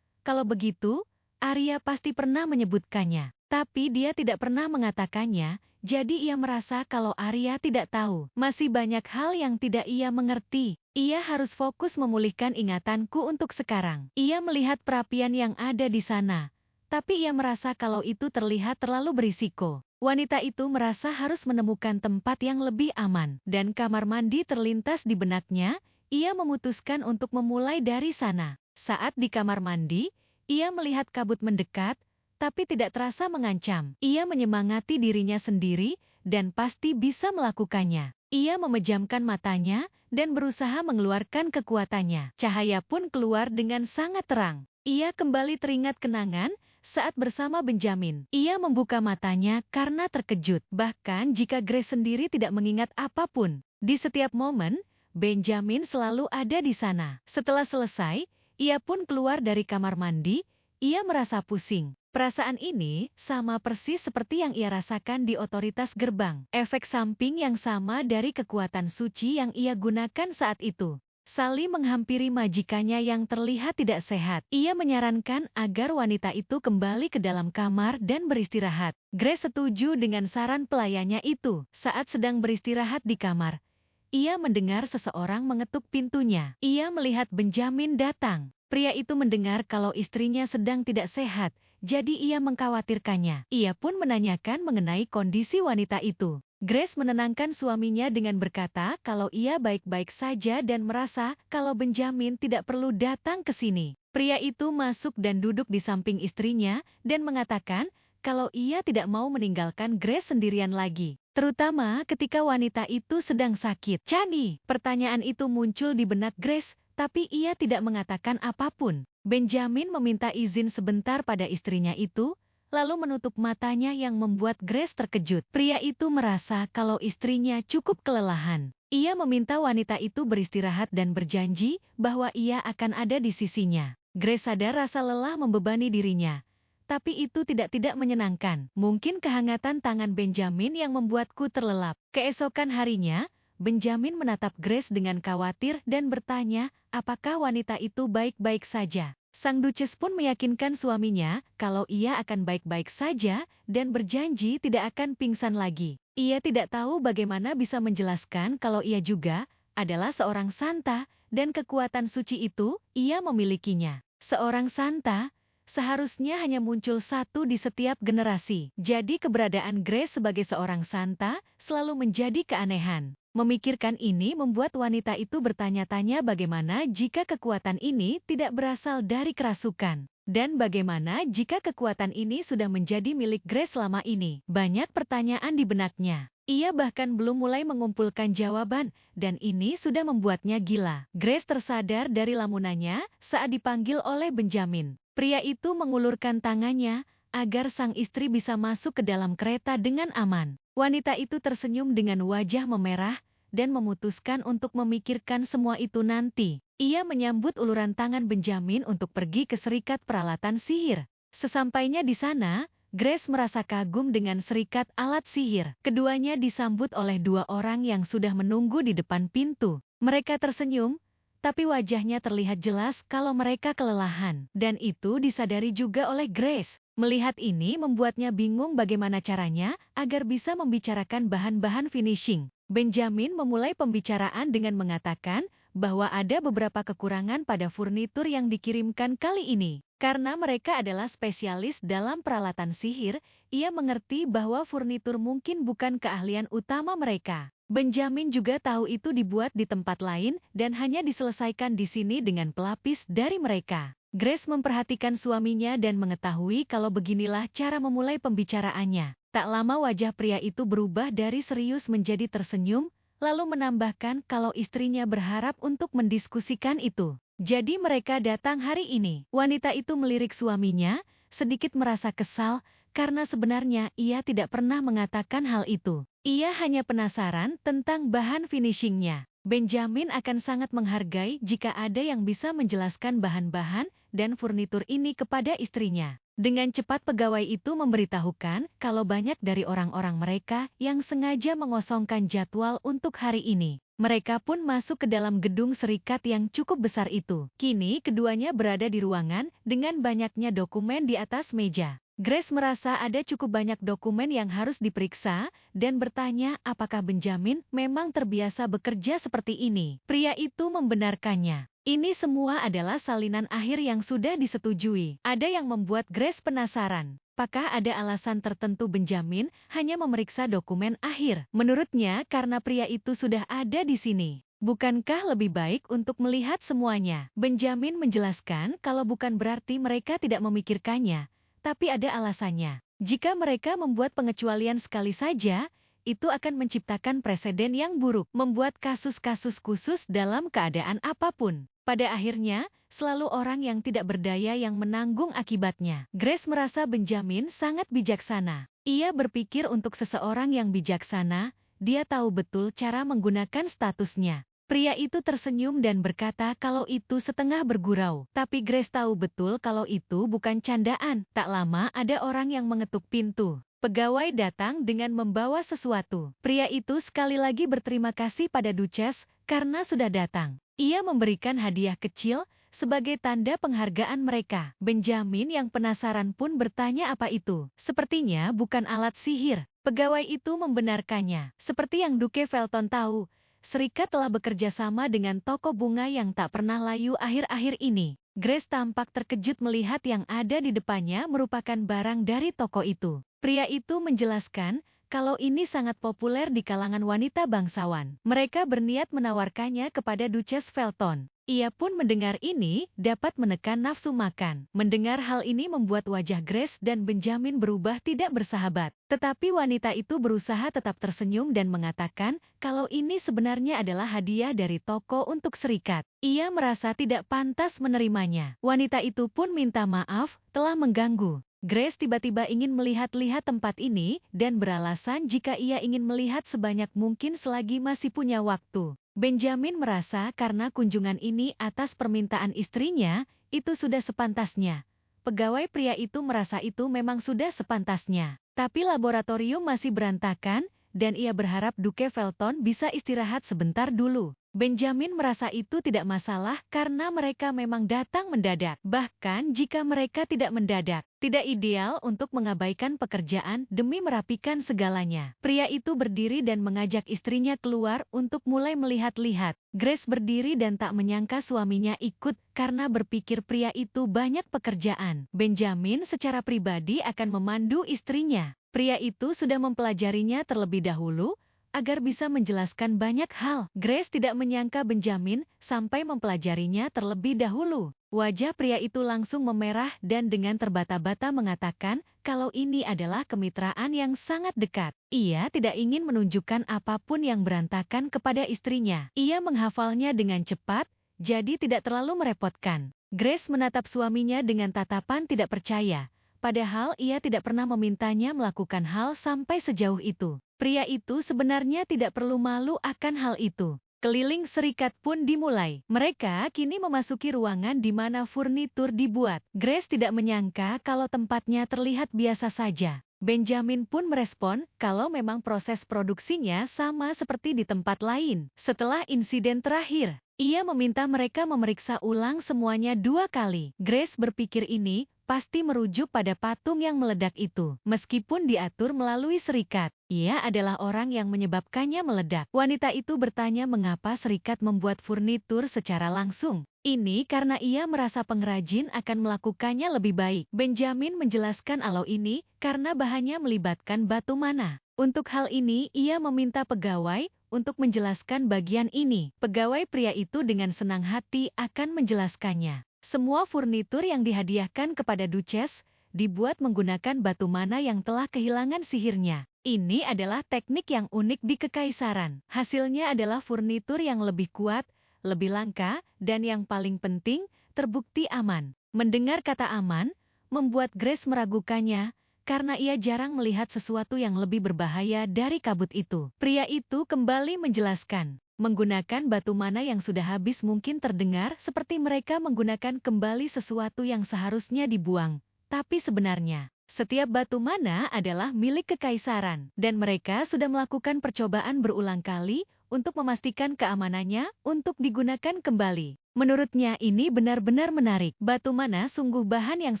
Kalau begitu, Arya pasti pernah menyebutkannya. Tapi dia tidak pernah mengatakannya, jadi ia merasa kalau Arya tidak tahu. Masih banyak hal yang tidak ia mengerti. Ia harus fokus memulihkan ingatanku untuk sekarang. Ia melihat perapian yang ada di sana. Tapi ia merasa kalau itu terlihat terlalu berisiko. Wanita itu merasa harus menemukan tempat yang lebih aman. Dan kamar mandi terlintas di benaknya, ia memutuskan untuk memulai dari sana. Saat di kamar mandi, ia melihat kabut mendekat, tapi tidak terasa mengancam. Ia menyemangati dirinya sendiri, dan pasti bisa melakukannya. Ia memejamkan matanya, dan berusaha mengeluarkan kekuatannya. Cahaya pun keluar dengan sangat terang. Ia kembali teringat kenangan, saat bersama Benjamin. Ia membuka matanya karena terkejut. Bahkan jika Grace sendiri tidak mengingat apapun. Di setiap momen, Benjamin selalu ada di sana. Setelah selesai, ia pun keluar dari kamar mandi. Ia merasa pusing. Perasaan ini sama persis seperti yang ia rasakan di otoritas gerbang. Efek samping yang sama dari kekuatan suci yang ia gunakan saat itu. Sally menghampiri majikannya yang terlihat tidak sehat. Ia menyarankan agar wanita itu kembali ke dalam kamar dan beristirahat. Grace setuju dengan saran pelayannya itu. Saat sedang beristirahat di kamar, ia mendengar seseorang mengetuk pintunya. Ia melihat Benjamin datang. Pria itu mendengar kalau istrinya sedang tidak sehat, jadi ia mengkhawatirkannya. Ia pun menanyakan mengenai kondisi wanita itu. Grace menenangkan suaminya dengan berkata kalau ia baik-baik saja dan merasa kalau Benjamin tidak perlu datang ke sini. Pria itu masuk dan duduk di samping istrinya dan mengatakan kalau ia tidak mau meninggalkan Grace sendirian lagi. Terutama ketika wanita itu sedang sakit. Chani, pertanyaan itu muncul di benak Grace, tapi ia tidak mengatakan apapun. Benjamin meminta izin sebentar pada istrinya itu, lalu menutup matanya yang membuat Grace terkejut. Pria itu merasa kalau istrinya cukup kelelahan. Ia meminta wanita itu beristirahat dan berjanji bahwa ia akan ada di sisinya. Grace sadar rasa lelah membebani dirinya. Tapi itu tidak menyenangkan. Mungkin kehangatan tangan Benjamin yang membuatku terlelap. Keesokan harinya, Benjamin menatap Grace dengan khawatir dan bertanya, apakah wanita itu baik-baik saja. Sang Duchess pun meyakinkan suaminya kalau ia akan baik-baik saja dan berjanji tidak akan pingsan lagi. Ia tidak tahu bagaimana bisa menjelaskan kalau ia juga adalah seorang santa dan kekuatan suci itu ia memilikinya. Seorang santa seharusnya hanya muncul satu di setiap generasi. Jadi keberadaan Grace sebagai seorang santa selalu menjadi keanehan. Memikirkan ini membuat wanita itu bertanya-tanya bagaimana jika kekuatan ini tidak berasal dari kerasukan. Dan bagaimana jika kekuatan ini sudah menjadi milik Grace selama ini. Banyak pertanyaan di benaknya. Ia bahkan belum mulai mengumpulkan jawaban, dan ini sudah membuatnya gila. Grace tersadar dari lamunannya saat dipanggil oleh Benjamin. Pria itu mengulurkan tangannya agar sang istri bisa masuk ke dalam kereta dengan aman. Wanita itu tersenyum dengan wajah memerah dan memutuskan untuk memikirkan semua itu nanti. Ia menyambut uluran tangan Benjamin untuk pergi ke serikat peralatan sihir. Sesampainya di sana, Grace merasa kagum dengan serikat alat sihir. Keduanya disambut oleh dua orang yang sudah menunggu di depan pintu. Mereka tersenyum, tapi wajahnya terlihat jelas kalau mereka kelelahan. Dan itu disadari juga oleh Grace. Melihat ini membuatnya bingung bagaimana caranya agar bisa membicarakan bahan-bahan finishing. Benjamin memulai pembicaraan dengan mengatakan bahwa ada beberapa kekurangan pada furnitur yang dikirimkan kali ini. Karena mereka adalah spesialis dalam peralatan sihir, ia mengerti bahwa furnitur mungkin bukan keahlian utama mereka. Benjamin juga tahu itu dibuat di tempat lain dan hanya diselesaikan di sini dengan pelapis dari mereka. Grace memperhatikan suaminya dan mengetahui kalau beginilah cara memulai pembicaraannya. Tak lama wajah pria itu berubah dari serius menjadi tersenyum, lalu menambahkan kalau istrinya berharap untuk mendiskusikan itu. Jadi mereka datang hari ini. Wanita itu melirik suaminya, sedikit merasa kesal, karena sebenarnya ia tidak pernah mengatakan hal itu. Ia hanya penasaran tentang bahan finishingnya. Benjamin akan sangat menghargai jika ada yang bisa menjelaskan bahan-bahan dan furnitur ini kepada istrinya. Dengan cepat pegawai itu memberitahukan kalau banyak dari orang-orang mereka yang sengaja mengosongkan jadwal untuk hari ini. Mereka pun masuk ke dalam gedung serikat yang cukup besar itu. Kini keduanya berada di ruangan dengan banyaknya dokumen di atas meja. Grace merasa ada cukup banyak dokumen yang harus diperiksa dan bertanya apakah Benjamin memang terbiasa bekerja seperti ini. Pria itu membenarkannya. Ini semua adalah salinan akhir yang sudah disetujui. Ada yang membuat Grace penasaran. Apakah ada alasan tertentu Benjamin hanya memeriksa dokumen akhir? Menurutnya karena pria itu sudah ada di sini. Bukankah lebih baik untuk melihat semuanya? Benjamin menjelaskan kalau bukan berarti mereka tidak memikirkannya, tapi ada alasannya. Jika mereka membuat pengecualian sekali saja, itu akan menciptakan preseden yang buruk, membuat kasus-kasus khusus dalam keadaan apapun. Pada akhirnya, selalu orang yang tidak berdaya yang menanggung akibatnya. Grace merasa Benjamin sangat bijaksana. Ia berpikir untuk seseorang yang bijaksana, dia tahu betul cara menggunakan statusnya. Pria itu tersenyum dan berkata kalau itu setengah bergurau. Tapi Grace tahu betul kalau itu bukan candaan. Tak lama ada orang yang mengetuk pintu. Pegawai datang dengan membawa sesuatu. Pria itu sekali lagi berterima kasih pada Duchess karena sudah datang. Ia memberikan hadiah kecil sebagai tanda penghargaan mereka. Benjamin yang penasaran pun bertanya apa itu. Sepertinya bukan alat sihir. Pegawai itu membenarkannya. Seperti yang Duke Felton tahu, serikat telah bekerja sama dengan toko bunga yang tak pernah layu akhir-akhir ini. Grace tampak terkejut melihat yang ada di depannya merupakan barang dari toko itu. Pria itu menjelaskan kalau ini sangat populer di kalangan wanita bangsawan. Mereka berniat menawarkannya kepada Duchess Felton. Ia pun mendengar ini dapat menekan nafsu makan. Mendengar hal ini membuat wajah Grace dan Benjamin berubah tidak bersahabat. Tetapi wanita itu berusaha tetap tersenyum dan mengatakan kalau ini sebenarnya adalah hadiah dari toko untuk serikat. Ia merasa tidak pantas menerimanya. Wanita itu pun minta maaf telah mengganggu. Grace tiba-tiba ingin melihat-lihat tempat ini dan beralasan jika ia ingin melihat sebanyak mungkin selagi masih punya waktu. Benjamin merasa karena kunjungan ini atas permintaan istrinya, itu sudah sepantasnya. Pegawai pria itu merasa itu memang sudah sepantasnya. Tapi laboratorium masih berantakan, dan ia berharap Duke Felton bisa istirahat sebentar dulu. Benjamin merasa itu tidak masalah karena mereka memang datang mendadak. Bahkan jika mereka tidak mendadak, tidak ideal untuk mengabaikan pekerjaan demi merapikan segalanya. Pria itu berdiri dan mengajak istrinya keluar untuk mulai melihat-lihat. Grace berdiri dan tak menyangka suaminya ikut karena berpikir pria itu banyak pekerjaan. Benjamin secara pribadi akan memandu istrinya. Pria itu sudah mempelajarinya terlebih dahulu, agar bisa menjelaskan banyak hal. Grace tidak menyangka Benjamin sampai mempelajarinya terlebih dahulu. Wajah pria itu langsung memerah dan dengan terbata-bata mengatakan kalau ini adalah kemitraan yang sangat dekat. Ia tidak ingin menunjukkan apapun yang berantakan kepada istrinya. Ia menghafalnya dengan cepat, jadi tidak terlalu merepotkan. Grace menatap suaminya dengan tatapan tidak percaya, padahal ia tidak pernah memintanya melakukan hal sampai sejauh itu. Pria itu sebenarnya tidak perlu malu akan hal itu. Keliling serikat pun dimulai. Mereka kini memasuki ruangan di mana furnitur dibuat. Grace tidak menyangka kalau tempatnya terlihat biasa saja. Benjamin pun merespon kalau memang proses produksinya sama seperti di tempat lain. Setelah insiden terakhir, ia meminta mereka memeriksa ulang semuanya 2 kali. Grace berpikir ini pasti merujuk pada patung yang meledak itu. Meskipun diatur melalui serikat, ia adalah orang yang menyebabkannya meledak. Wanita itu bertanya mengapa serikat membuat furnitur secara langsung. Ini karena ia merasa pengrajin akan melakukannya lebih baik. Benjamin menjelaskan kalau ini karena bahannya melibatkan batu mana. Untuk hal ini, ia meminta pegawai untuk menjelaskan bagian ini. Pegawai pria itu dengan senang hati akan menjelaskannya. Semua furnitur yang dihadiahkan kepada Duchess dibuat menggunakan batu mana yang telah kehilangan sihirnya. Ini adalah teknik yang unik di Kekaisaran. Hasilnya adalah furnitur yang lebih kuat, lebih langka, dan yang paling penting, terbukti aman. Mendengar kata aman, membuat Grace meragukannya, karena ia jarang melihat sesuatu yang lebih berbahaya dari kabut itu. Pria itu kembali menjelaskan, menggunakan batu mana yang sudah habis mungkin terdengar seperti mereka menggunakan kembali sesuatu yang seharusnya dibuang. Tapi sebenarnya, setiap batu mana adalah milik Kekaisaran, dan mereka sudah melakukan percobaan berulang kali untuk memastikan keamanannya untuk digunakan kembali. Menurutnya ini benar-benar menarik. Batu mana sungguh bahan yang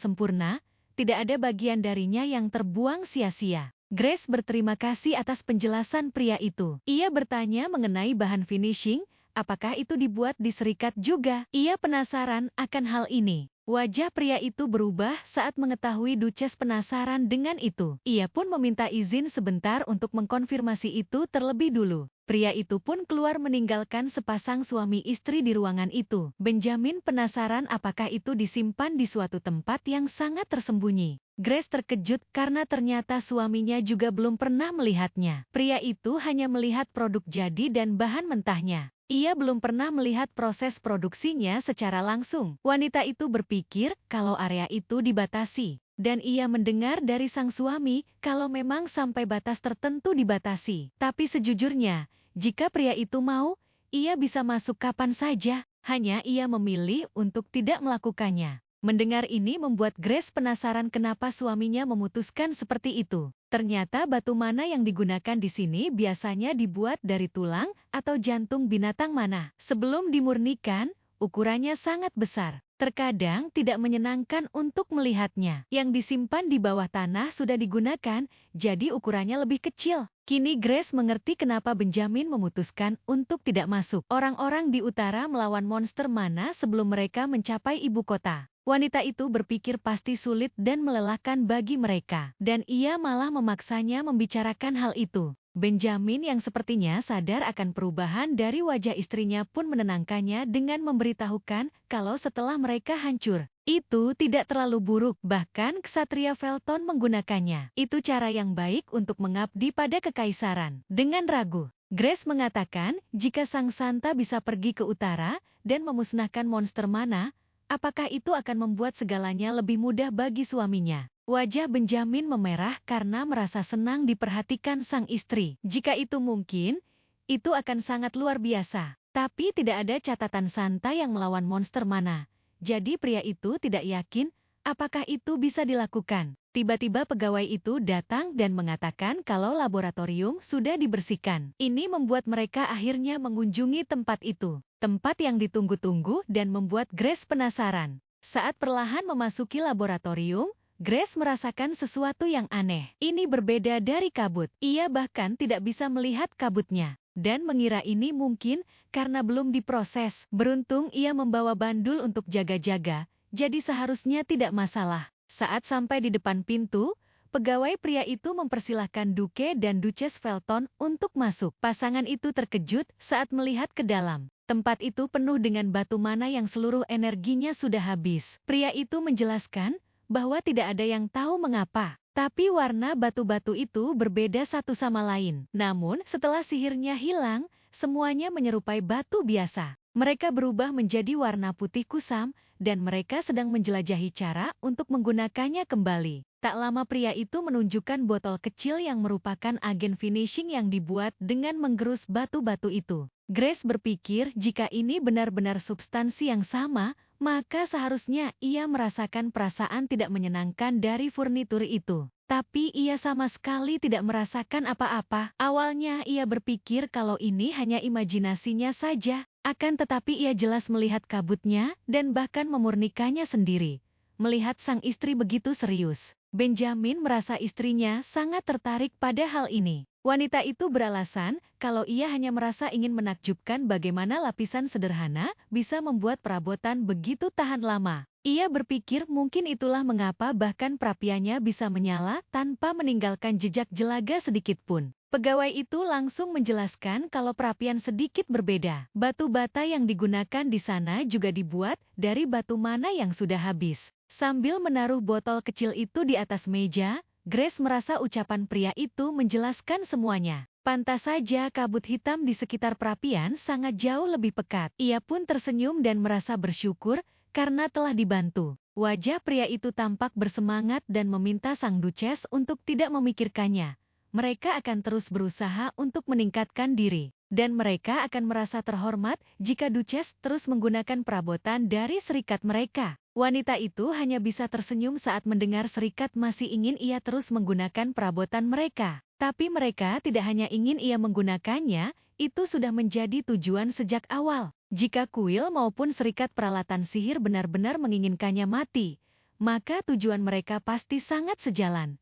sempurna, tidak ada bagian darinya yang terbuang sia-sia. Grace berterima kasih atas penjelasan pria itu. Ia bertanya mengenai bahan finishing, apakah itu dibuat di serikat juga? Ia penasaran akan hal ini. Wajah pria itu berubah saat mengetahui Duchess penasaran dengan itu. Ia pun meminta izin sebentar untuk mengkonfirmasi itu terlebih dulu. Pria itu pun keluar meninggalkan sepasang suami istri di ruangan itu. Benjamin penasaran apakah itu disimpan di suatu tempat yang sangat tersembunyi. Grace terkejut karena ternyata suaminya juga belum pernah melihatnya. Pria itu hanya melihat produk jadi dan bahan mentahnya. Ia belum pernah melihat proses produksinya secara langsung. Wanita itu berpikir kalau area itu dibatasi. Dan ia mendengar dari sang suami kalau memang sampai batas tertentu dibatasi. Tapi sejujurnya, jika pria itu mau, ia bisa masuk kapan saja. Hanya ia memilih untuk tidak melakukannya. Mendengar ini membuat Grace penasaran kenapa suaminya memutuskan seperti itu. Ternyata batu mana yang digunakan di sini biasanya dibuat dari tulang atau jantung binatang mana. Sebelum dimurnikan, ukurannya sangat besar. Terkadang tidak menyenangkan untuk melihatnya. Yang disimpan di bawah tanah sudah digunakan, jadi ukurannya lebih kecil. Kini Grace mengerti kenapa Benjamin memutuskan untuk tidak masuk. Orang-orang di utara melawan monster mana sebelum mereka mencapai ibu kota. Wanita itu berpikir pasti sulit dan melelahkan bagi mereka. Dan ia malah memaksanya membicarakan hal itu. Benjamin yang sepertinya sadar akan perubahan dari wajah istrinya pun menenangkannya dengan memberitahukan kalau setelah mereka hancur, itu tidak terlalu buruk, bahkan Ksatria Felton menggunakannya. Itu cara yang baik untuk mengabdi pada Kekaisaran. Dengan ragu, Grace mengatakan jika Sang Santa bisa pergi ke utara dan memusnahkan monster mana, apakah itu akan membuat segalanya lebih mudah bagi suaminya? Wajah Benjamin memerah karena merasa senang diperhatikan sang istri. Jika itu mungkin, itu akan sangat luar biasa. Tapi tidak ada catatan Santa yang melawan monster mana. Jadi pria itu tidak yakin apakah itu bisa dilakukan. Tiba-tiba pegawai itu datang dan mengatakan kalau laboratorium sudah dibersihkan. Ini membuat mereka akhirnya mengunjungi tempat itu. Tempat yang ditunggu-tunggu dan membuat Grace penasaran. Saat perlahan memasuki laboratorium, Grace merasakan sesuatu yang aneh. Ini berbeda dari kabut. Ia bahkan tidak bisa melihat kabutnya. Dan mengira ini mungkin karena belum diproses. Beruntung ia membawa bandul untuk jaga-jaga, jadi seharusnya tidak masalah. Saat sampai di depan pintu, pegawai pria itu mempersilahkan Duke dan Duchess Felton untuk masuk. Pasangan itu terkejut saat melihat ke dalam. Tempat itu penuh dengan batu mana yang seluruh energinya sudah habis. Pria itu menjelaskan bahwa tidak ada yang tahu mengapa. Tapi warna batu-batu itu berbeda satu sama lain. Namun setelah sihirnya hilang, semuanya menyerupai batu biasa. Mereka berubah menjadi warna putih kusam, dan mereka sedang menjelajahi cara untuk menggunakannya kembali. Tak lama pria itu menunjukkan botol kecil yang merupakan agen finishing yang dibuat dengan menggerus batu-batu itu. Grace berpikir jika ini benar-benar substansi yang sama, maka seharusnya ia merasakan perasaan tidak menyenangkan dari furnitur itu. Tapi ia sama sekali tidak merasakan apa-apa. Awalnya ia berpikir kalau ini hanya imajinasinya saja. Akan tetapi ia jelas melihat kabutnya dan bahkan memurnikannya sendiri. melihat sang istri begitu serius. Benjamin merasa istrinya sangat tertarik pada hal ini. Wanita itu beralasan kalau ia hanya merasa ingin menakjubkan bagaimana lapisan sederhana bisa membuat perabotan begitu tahan lama. Ia berpikir mungkin itulah mengapa bahkan perapiannya bisa menyala tanpa meninggalkan jejak jelaga sedikit pun. Pegawai itu langsung menjelaskan kalau perapian sedikit berbeda. Batu bata yang digunakan di sana juga dibuat dari batu mana yang sudah habis. Sambil menaruh botol kecil itu di atas meja, Grace merasa ucapan pria itu menjelaskan semuanya. Pantas saja kabut hitam di sekitar perapian sangat jauh lebih pekat. Ia pun tersenyum dan merasa bersyukur karena telah dibantu. Wajah pria itu tampak bersemangat dan meminta sang Duchess untuk tidak memikirkannya. Mereka akan terus berusaha untuk meningkatkan diri. Dan mereka akan merasa terhormat jika Duchess terus menggunakan perabotan dari serikat mereka. Wanita itu hanya bisa tersenyum saat mendengar serikat masih ingin ia terus menggunakan perabotan mereka. Tapi mereka tidak hanya ingin ia menggunakannya, itu sudah menjadi tujuan sejak awal. Jika kuil maupun serikat peralatan sihir benar-benar menginginkannya mati, maka tujuan mereka pasti sangat sejalan.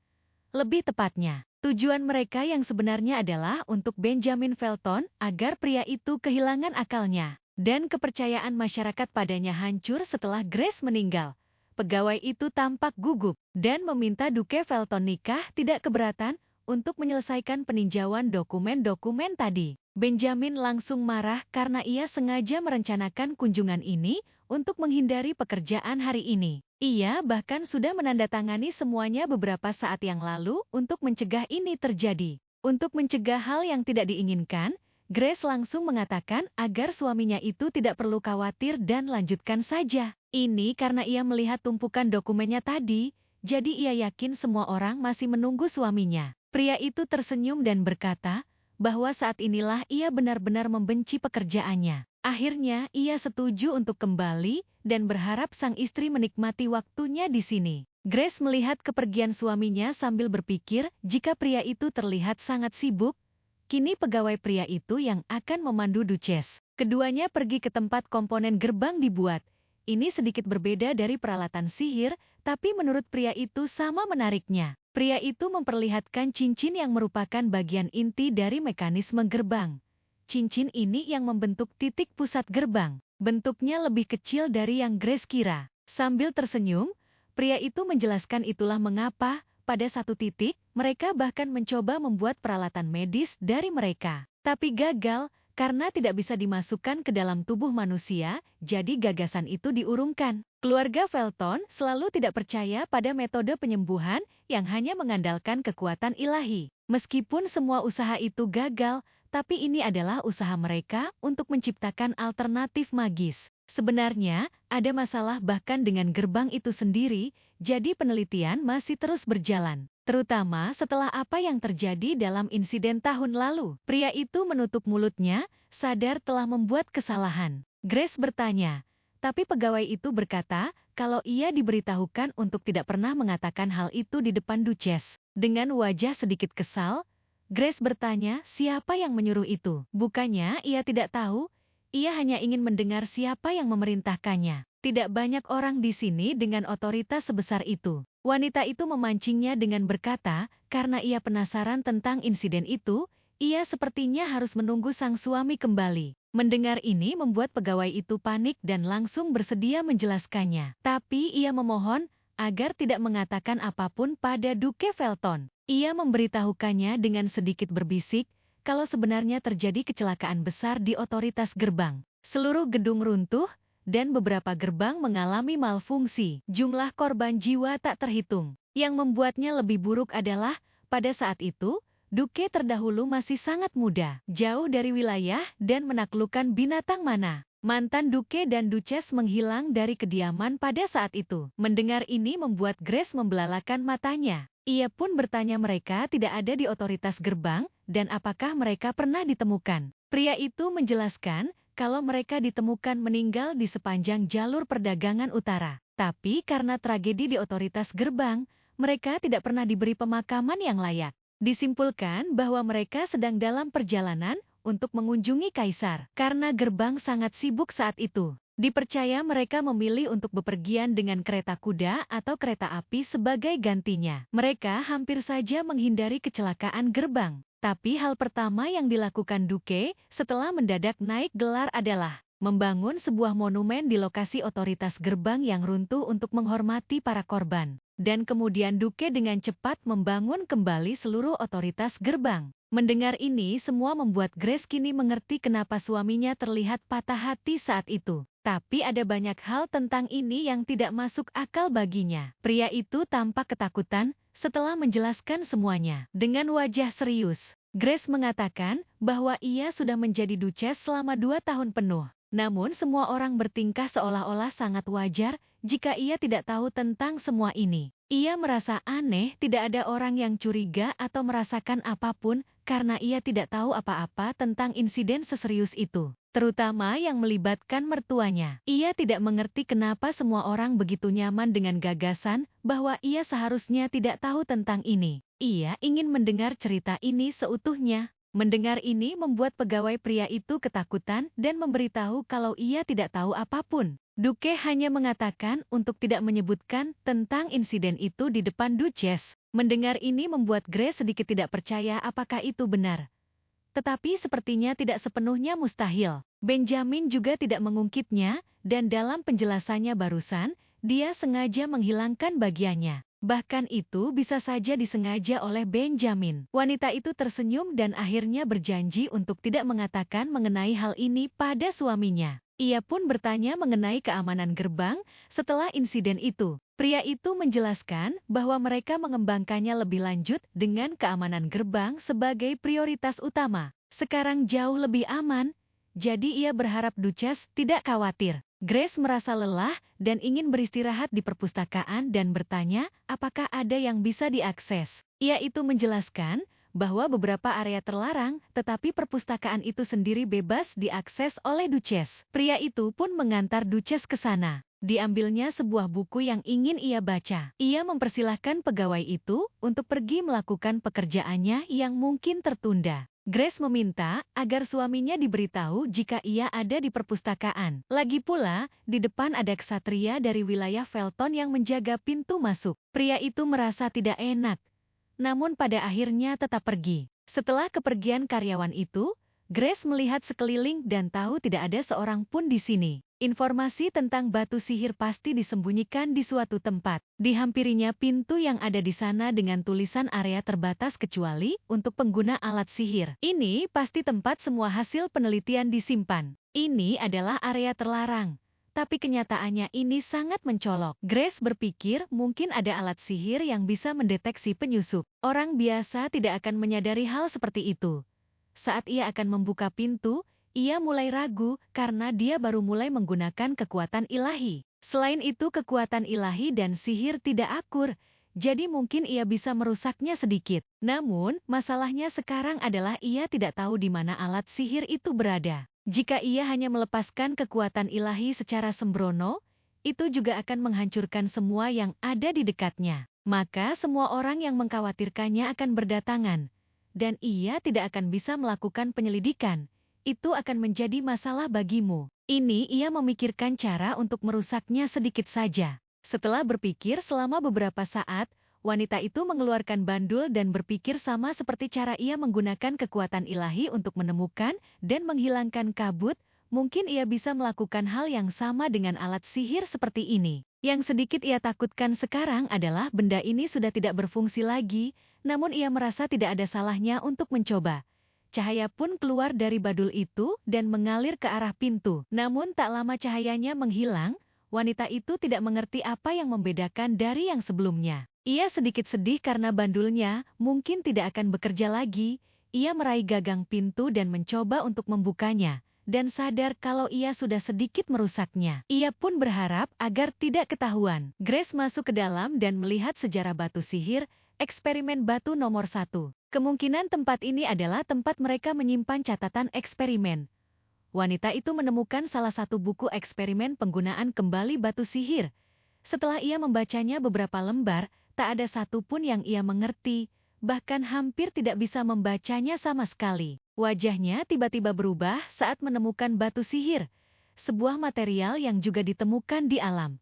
Lebih tepatnya, tujuan mereka yang sebenarnya adalah untuk Benjamin Felton agar pria itu kehilangan akalnya. Dan kepercayaan masyarakat padanya hancur setelah Grace meninggal. Pegawai itu tampak gugup dan meminta Duke Felton nikah tidak keberatan untuk menyelesaikan peninjauan dokumen-dokumen tadi. Benjamin langsung marah karena ia sengaja merencanakan kunjungan ini untuk menghindari pekerjaan hari ini. Ia bahkan sudah menandatangani semuanya beberapa saat yang lalu untuk mencegah ini terjadi. Untuk mencegah hal yang tidak diinginkan, Grace langsung mengatakan agar suaminya itu tidak perlu khawatir dan lanjutkan saja. Ini karena ia melihat tumpukan dokumennya tadi, jadi ia yakin semua orang masih menunggu suaminya. Pria itu tersenyum dan berkata bahwa saat inilah ia benar-benar membenci pekerjaannya. Akhirnya ia setuju untuk kembali dan berharap sang istri menikmati waktunya di sini. Grace melihat kepergian suaminya sambil berpikir jika pria itu terlihat sangat sibuk, kini pegawai pria itu yang akan memandu Duchess. Keduanya pergi ke tempat komponen gerbang dibuat. Ini sedikit berbeda dari peralatan sihir, tapi menurut pria itu sama menariknya. Pria itu memperlihatkan cincin yang merupakan bagian inti dari mekanisme gerbang. Cincin ini yang membentuk titik pusat gerbang. Bentuknya lebih kecil dari yang Grace kira. Sambil tersenyum, pria itu menjelaskan itulah mengapa, pada satu titik, mereka bahkan mencoba membuat peralatan medis dari mereka. Tapi gagal, karena tidak bisa dimasukkan ke dalam tubuh manusia, jadi gagasan itu diurungkan. Keluarga Felton selalu tidak percaya pada metode penyembuhan yang hanya mengandalkan kekuatan ilahi. Meskipun semua usaha itu gagal, tapi ini adalah usaha mereka untuk menciptakan alternatif magis. Sebenarnya, ada masalah bahkan dengan gerbang itu sendiri, jadi penelitian masih terus berjalan. Terutama setelah apa yang terjadi dalam insiden tahun lalu. Pria itu menutup mulutnya, sadar telah membuat kesalahan. Grace bertanya, tapi pegawai itu berkata kalau ia diberitahukan untuk tidak pernah mengatakan hal itu di depan Duchess. Dengan wajah sedikit kesal, Grace bertanya siapa yang menyuruh itu. Bukannya ia tidak tahu, ia hanya ingin mendengar siapa yang memerintahkannya. Tidak banyak orang di sini dengan otoritas sebesar itu. Wanita itu memancingnya dengan berkata, karena ia penasaran tentang insiden itu, ia sepertinya harus menunggu sang suami kembali. Mendengar ini membuat pegawai itu panik dan langsung bersedia menjelaskannya. Tapi ia memohon agar tidak mengatakan apapun pada Duke Felton. Ia memberitahukannya dengan sedikit berbisik, kalau sebenarnya terjadi kecelakaan besar di otoritas gerbang. Seluruh gedung runtuh, dan beberapa gerbang mengalami malfungsi. Jumlah korban jiwa tak terhitung. Yang membuatnya lebih buruk adalah, pada saat itu, Duke terdahulu masih sangat muda, jauh dari wilayah dan menaklukkan binatang mana. Mantan Duke dan Duchess menghilang dari kediaman pada saat itu. Mendengar ini membuat Grace membelalakan matanya. Ia pun bertanya mereka tidak ada di otoritas gerbang, dan apakah mereka pernah ditemukan. Pria itu menjelaskan kalau mereka ditemukan meninggal di sepanjang jalur perdagangan utara. Tapi karena tragedi di otoritas gerbang, mereka tidak pernah diberi pemakaman yang layak. Disimpulkan bahwa mereka sedang dalam perjalanan untuk mengunjungi kaisar. Karena gerbang sangat sibuk saat itu, Dipercaya mereka memilih untuk bepergian dengan kereta kuda atau kereta api sebagai gantinya. Mereka hampir saja menghindari kecelakaan gerbang. Tapi hal pertama yang dilakukan Duque setelah mendadak naik gelar adalah membangun sebuah monumen di lokasi otoritas gerbang yang runtuh untuk menghormati para korban. Dan kemudian Duque dengan cepat membangun kembali seluruh otoritas gerbang. Mendengar ini semua membuat Grace kini mengerti kenapa suaminya terlihat patah hati saat itu. Tapi ada banyak hal tentang ini yang tidak masuk akal baginya. Pria itu tampak ketakutan setelah menjelaskan semuanya. Dengan wajah serius, Grace mengatakan bahwa ia sudah menjadi duchess selama 2 tahun penuh. Namun semua orang bertingkah seolah-olah sangat wajar jika ia tidak tahu tentang semua ini. Ia merasa aneh tidak ada orang yang curiga atau merasakan apapun karena ia tidak tahu apa-apa tentang insiden seserius itu, terutama yang melibatkan mertuanya. Ia tidak mengerti kenapa semua orang begitu nyaman dengan gagasan bahwa ia seharusnya tidak tahu tentang ini. Ia ingin mendengar cerita ini seutuhnya. Mendengar ini membuat pegawai pria itu ketakutan dan memberitahu kalau ia tidak tahu apapun. Duque hanya mengatakan untuk tidak menyebutkan tentang insiden itu di depan Duchess. Mendengar ini membuat Grace sedikit tidak percaya apakah itu benar. Tetapi sepertinya tidak sepenuhnya mustahil. Benjamin juga tidak mengungkitnya, dan dalam penjelasannya barusan, dia sengaja menghilangkan bagiannya. Bahkan itu bisa saja disengaja oleh Benjamin. Wanita itu tersenyum dan akhirnya berjanji untuk tidak mengatakan mengenai hal ini pada suaminya. Ia pun bertanya mengenai keamanan gerbang setelah insiden itu. Pria itu menjelaskan bahwa mereka mengembangkannya lebih lanjut dengan keamanan gerbang sebagai prioritas utama. Sekarang jauh lebih aman, jadi ia berharap Duchess tidak khawatir. Grace merasa lelah dan ingin beristirahat di perpustakaan dan bertanya apakah ada yang bisa diakses. Ia itu menjelaskan bahwa beberapa area terlarang, tetapi perpustakaan itu sendiri bebas diakses oleh Duchess. Pria itu pun mengantar Duchess ke sana. Diambilnya sebuah buku yang ingin ia baca. Ia mempersilahkan pegawai itu untuk pergi melakukan pekerjaannya yang mungkin tertunda. Grace meminta agar suaminya diberitahu jika ia ada di perpustakaan. Lagi pula, di depan ada ksatria dari wilayah Felton yang menjaga pintu masuk. Pria itu merasa tidak enak, namun pada akhirnya tetap pergi. Setelah kepergian karyawan itu, Grace melihat sekeliling dan tahu tidak ada seorang pun di sini. Informasi tentang batu sihir pasti disembunyikan di suatu tempat. Dihampirinya pintu yang ada di sana dengan tulisan area terbatas kecuali untuk pengguna alat sihir. Ini pasti tempat semua hasil penelitian disimpan. Ini adalah area terlarang. Tapi kenyataannya ini sangat mencolok. Grace berpikir mungkin ada alat sihir yang bisa mendeteksi penyusup. Orang biasa tidak akan menyadari hal seperti itu. Saat ia akan membuka pintu, ia mulai ragu karena dia baru mulai menggunakan kekuatan ilahi. Selain itu kekuatan ilahi dan sihir tidak akur, jadi mungkin ia bisa merusaknya sedikit. Namun, masalahnya sekarang adalah ia tidak tahu di mana alat sihir itu berada. Jika ia hanya melepaskan kekuatan ilahi secara sembrono, itu juga akan menghancurkan semua yang ada di dekatnya. Maka semua orang yang mengkhawatirkannya akan berdatangan, dan ia tidak akan bisa melakukan penyelidikan. Itu akan menjadi masalah bagimu. Ini ia memikirkan cara untuk merusaknya sedikit saja. Setelah berpikir selama beberapa saat, wanita itu mengeluarkan bandul dan berpikir sama seperti cara ia menggunakan kekuatan ilahi untuk menemukan dan menghilangkan kabut. Mungkin ia bisa melakukan hal yang sama dengan alat sihir seperti ini. Yang sedikit ia takutkan sekarang adalah benda ini sudah tidak berfungsi lagi, namun ia merasa tidak ada salahnya untuk mencoba. Cahaya pun keluar dari badul itu dan mengalir ke arah pintu. Namun tak lama cahayanya menghilang, wanita itu tidak mengerti apa yang membedakan dari yang sebelumnya. Ia sedikit sedih karena bandulnya mungkin tidak akan bekerja lagi. Ia meraih gagang pintu dan mencoba untuk membukanya, dan sadar kalau ia sudah sedikit merusaknya. Ia pun berharap agar tidak ketahuan. Grace masuk ke dalam dan melihat sejarah batu sihir, eksperimen batu nomor 1. Kemungkinan tempat ini adalah tempat mereka menyimpan catatan eksperimen. Wanita itu menemukan salah satu buku eksperimen penggunaan kembali batu sihir. Setelah ia membacanya beberapa lembar, tak ada satu pun yang ia mengerti, bahkan hampir tidak bisa membacanya sama sekali. Wajahnya tiba-tiba berubah saat menemukan batu sihir. sebuah material yang juga ditemukan di alam.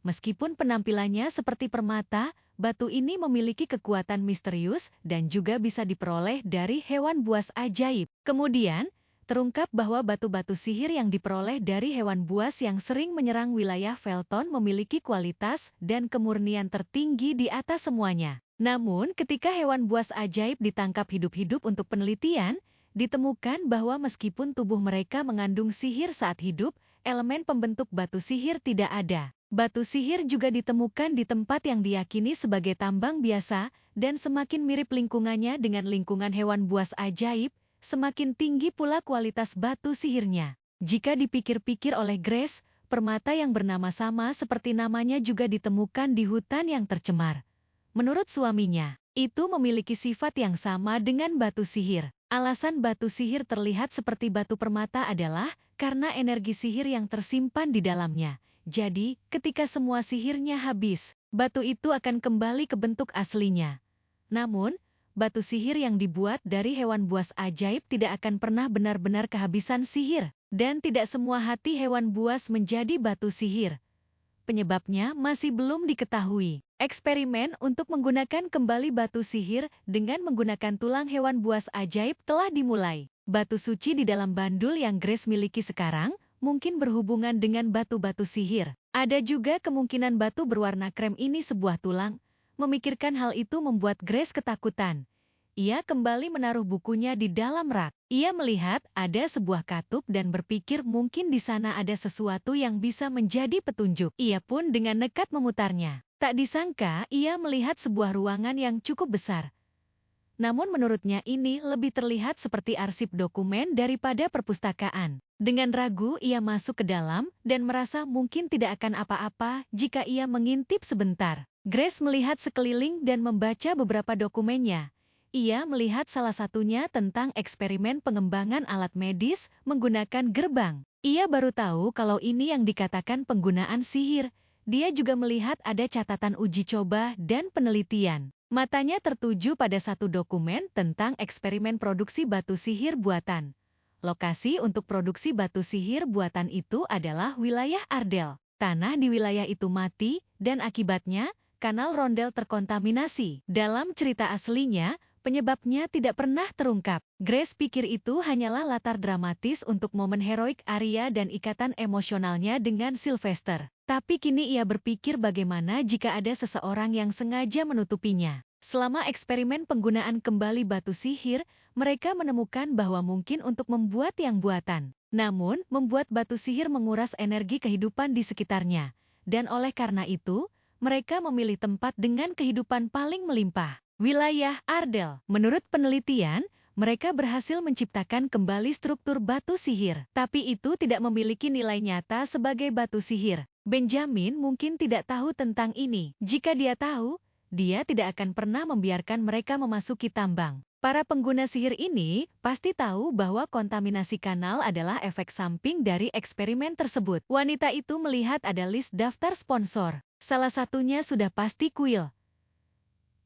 Meskipun penampilannya seperti permata, batu ini memiliki kekuatan misterius dan juga bisa diperoleh dari hewan buas ajaib. Kemudian, terungkap bahwa batu-batu sihir yang diperoleh dari hewan buas yang sering menyerang wilayah Felton memiliki kualitas dan kemurnian tertinggi di atas semuanya. Namun, ketika hewan buas ajaib ditangkap hidup-hidup untuk penelitian, ditemukan bahwa meskipun tubuh mereka mengandung sihir saat hidup, elemen pembentuk batu sihir tidak ada. Batu sihir juga ditemukan di tempat yang diyakini sebagai tambang biasa, dan semakin mirip lingkungannya dengan lingkungan hewan buas ajaib, semakin tinggi pula kualitas batu sihirnya. Jika dipikir-pikir oleh Grace, permata yang bernama sama seperti namanya juga ditemukan di hutan yang tercemar. Menurut suaminya, itu memiliki sifat yang sama dengan batu sihir. Alasan batu sihir terlihat seperti batu permata adalah karena energi sihir yang tersimpan di dalamnya. Jadi, ketika semua sihirnya habis, batu itu akan kembali ke bentuk aslinya. Namun, batu sihir yang dibuat dari hewan buas ajaib tidak akan pernah benar-benar kehabisan sihir, dan tidak semua hati hewan buas menjadi batu sihir. Penyebabnya masih belum diketahui. Eksperimen untuk menggunakan kembali batu sihir dengan menggunakan tulang hewan buas ajaib telah dimulai. Batu suci di dalam bandul yang Grace miliki sekarang mungkin berhubungan dengan batu-batu sihir. Ada juga kemungkinan batu berwarna krem ini sebuah tulang. Memikirkan hal itu membuat Grace ketakutan. Ia kembali menaruh bukunya di dalam rak. Ia melihat ada sebuah katup dan berpikir mungkin di sana ada sesuatu yang bisa menjadi petunjuk. Ia pun dengan nekat memutarnya. Tak disangka ia melihat sebuah ruangan yang cukup besar. Namun menurutnya ini lebih terlihat seperti arsip dokumen daripada perpustakaan. Dengan ragu ia masuk ke dalam dan merasa mungkin tidak akan apa-apa jika ia mengintip sebentar. Grace melihat sekeliling dan membaca beberapa dokumennya. Ia melihat salah satunya tentang eksperimen pengembangan alat medis menggunakan gerbang. Ia baru tahu kalau ini yang dikatakan penggunaan sihir. Dia juga melihat ada catatan uji coba dan penelitian. Matanya tertuju pada satu dokumen tentang eksperimen produksi batu sihir buatan. Lokasi untuk produksi batu sihir buatan itu adalah wilayah Ardell. Tanah di wilayah itu mati, dan akibatnya, kanal Rondel terkontaminasi. Dalam cerita aslinya, penyebabnya tidak pernah terungkap. Grace pikir itu hanyalah latar dramatis untuk momen heroik Arya dan ikatan emosionalnya dengan Sylvester. Tapi kini ia berpikir bagaimana jika ada seseorang yang sengaja menutupinya. Selama eksperimen penggunaan kembali batu sihir, mereka menemukan bahwa mungkin untuk membuat yang buatan. Namun, membuat batu sihir menguras energi kehidupan di sekitarnya. Dan oleh karena itu, mereka memilih tempat dengan kehidupan paling melimpah. Wilayah Ardell. Menurut penelitian, mereka berhasil menciptakan kembali struktur batu sihir. Tapi itu tidak memiliki nilai nyata sebagai batu sihir. Benjamin mungkin tidak tahu tentang ini. Jika dia tahu, dia tidak akan pernah membiarkan mereka memasuki tambang. Para pengguna sihir ini pasti tahu bahwa kontaminasi kanal adalah efek samping dari eksperimen tersebut. Wanita itu melihat ada list daftar sponsor. Salah satunya sudah pasti kuil.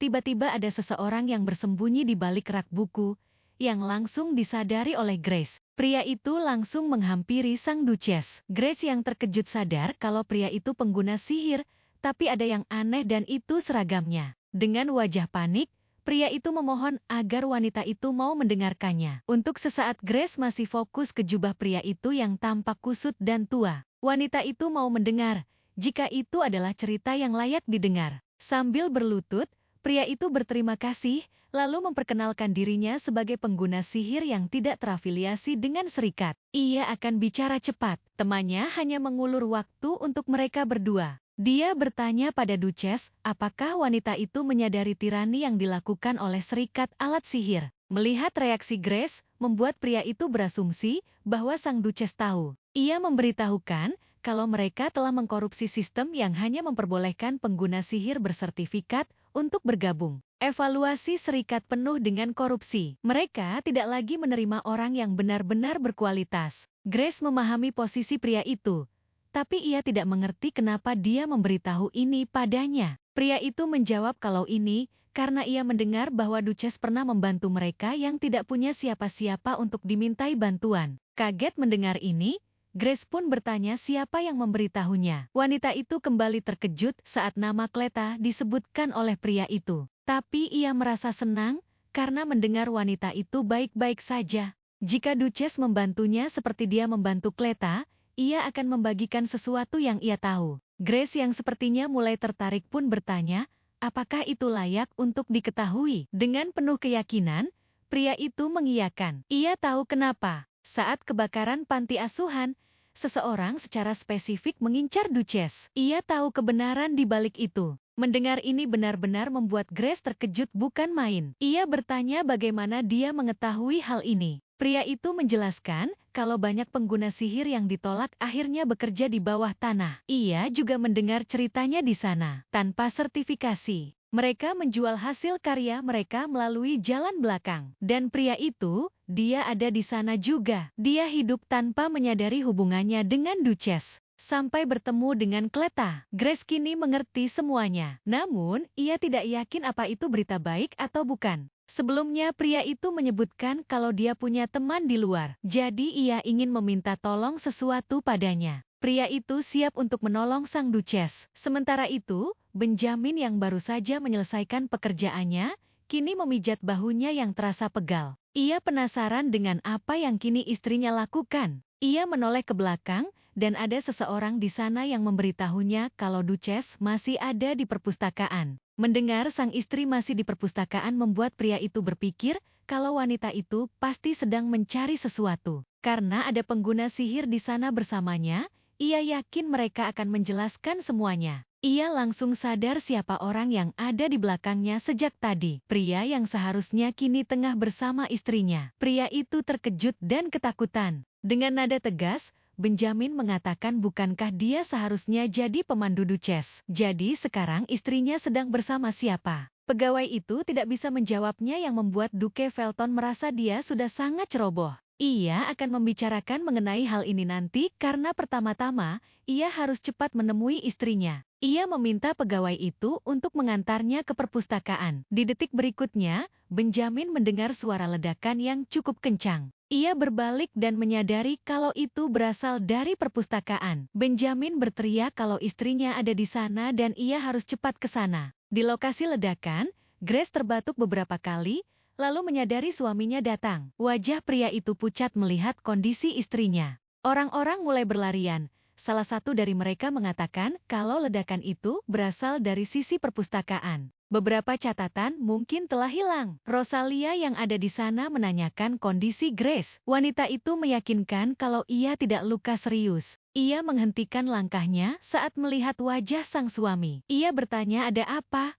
Tiba-tiba ada seseorang yang bersembunyi di balik rak buku, yang langsung disadari oleh Grace. Pria itu langsung menghampiri sang Duchess. Grace yang terkejut sadar kalau pria itu pengguna sihir, tapi ada yang aneh dan itu seragamnya. Dengan wajah panik, pria itu memohon agar wanita itu mau mendengarkannya. Untuk sesaat Grace masih fokus ke jubah pria itu yang tampak kusut dan tua. Wanita itu mau mendengar, jika itu adalah cerita yang layak didengar. Sambil berlutut, pria itu berterima kasih, lalu memperkenalkan dirinya sebagai pengguna sihir yang tidak terafiliasi dengan serikat. Ia akan bicara cepat. Temannya hanya mengulur waktu untuk mereka berdua. Dia bertanya pada Duchess, apakah wanita itu menyadari tirani yang dilakukan oleh serikat alat sihir. Melihat reaksi Grace, membuat pria itu berasumsi bahwa sang Duchess tahu. Ia memberitahukan kalau mereka telah mengkorupsi sistem yang hanya memperbolehkan pengguna sihir bersertifikat untuk bergabung. Evaluasi serikat penuh dengan korupsi. Mereka tidak lagi menerima orang yang benar-benar berkualitas. Grace memahami posisi pria itu, tapi ia tidak mengerti kenapa dia memberitahu ini padanya. Pria itu menjawab kalau ini karena ia mendengar bahwa Duchess pernah membantu mereka yang tidak punya siapa-siapa untuk dimintai bantuan. Kaget mendengar ini, Grace pun bertanya siapa yang memberitahunya. Wanita itu kembali terkejut saat nama Cleta disebutkan oleh pria itu. Tapi ia merasa senang karena mendengar wanita itu baik-baik saja. Jika Duchess membantunya seperti dia membantu Cleta, ia akan membagikan sesuatu yang ia tahu. Grace yang sepertinya mulai tertarik pun bertanya, apakah itu layak untuk diketahui? Dengan penuh keyakinan, pria itu mengiyakan. Ia tahu kenapa. Saat kebakaran panti asuhan, seseorang secara spesifik mengincar Duchess. Ia tahu kebenaran di balik itu. Mendengar ini benar-benar membuat Grace terkejut bukan main. Ia bertanya bagaimana dia mengetahui hal ini. Pria itu menjelaskan kalau banyak pengguna sihir yang ditolak akhirnya bekerja di bawah tanah. Ia juga mendengar ceritanya di sana. Tanpa sertifikasi, mereka menjual hasil karya mereka melalui jalan belakang. Dan pria itu, dia ada di sana juga. Dia hidup tanpa menyadari hubungannya dengan Duchess. Sampai bertemu dengan Cleta. Grace kini mengerti semuanya. Namun, ia tidak yakin apa itu berita baik atau bukan. Sebelumnya pria itu menyebutkan kalau dia punya teman di luar. Jadi ia ingin meminta tolong sesuatu padanya. Pria itu siap untuk menolong sang Duchess. Sementara itu, Benjamin yang baru saja menyelesaikan pekerjaannya, kini memijat bahunya yang terasa pegal. Ia penasaran dengan apa yang kini istrinya lakukan. Ia menoleh ke belakang, dan ada seseorang di sana yang memberitahunya kalau Duchess masih ada di perpustakaan. Mendengar sang istri masih di perpustakaan membuat pria itu berpikir kalau wanita itu pasti sedang mencari sesuatu. Karena ada pengguna sihir di sana bersamanya, ia yakin mereka akan menjelaskan semuanya. Ia langsung sadar siapa orang yang ada di belakangnya sejak tadi. Pria yang seharusnya kini tengah bersama istrinya. Pria itu terkejut dan ketakutan. Dengan nada tegas, Benjamin mengatakan bukankah dia seharusnya jadi pemandu Duchess. Jadi sekarang istrinya sedang bersama siapa? Pegawai itu tidak bisa menjawabnya yang membuat Duke Felton merasa dia sudah sangat ceroboh. Ia akan membicarakan mengenai hal ini nanti karena pertama-tama, ia harus cepat menemui istrinya. Ia meminta pegawai itu untuk mengantarnya ke perpustakaan. Di detik berikutnya, Benjamin mendengar suara ledakan yang cukup kencang. Ia berbalik dan menyadari kalau itu berasal dari perpustakaan. Benjamin berteriak kalau istrinya ada di sana dan ia harus cepat ke sana. Di lokasi ledakan, Grace terbatuk beberapa kali, lalu menyadari suaminya datang. Wajah pria itu pucat melihat kondisi istrinya. Orang-orang mulai berlarian. Salah satu dari mereka mengatakan kalau ledakan itu berasal dari sisi perpustakaan. Beberapa catatan mungkin telah hilang. Rosalia yang ada di sana menanyakan kondisi Grace. Wanita itu meyakinkan kalau ia tidak luka serius. Ia menghentikan langkahnya saat melihat wajah sang suami. Ia bertanya ada apa?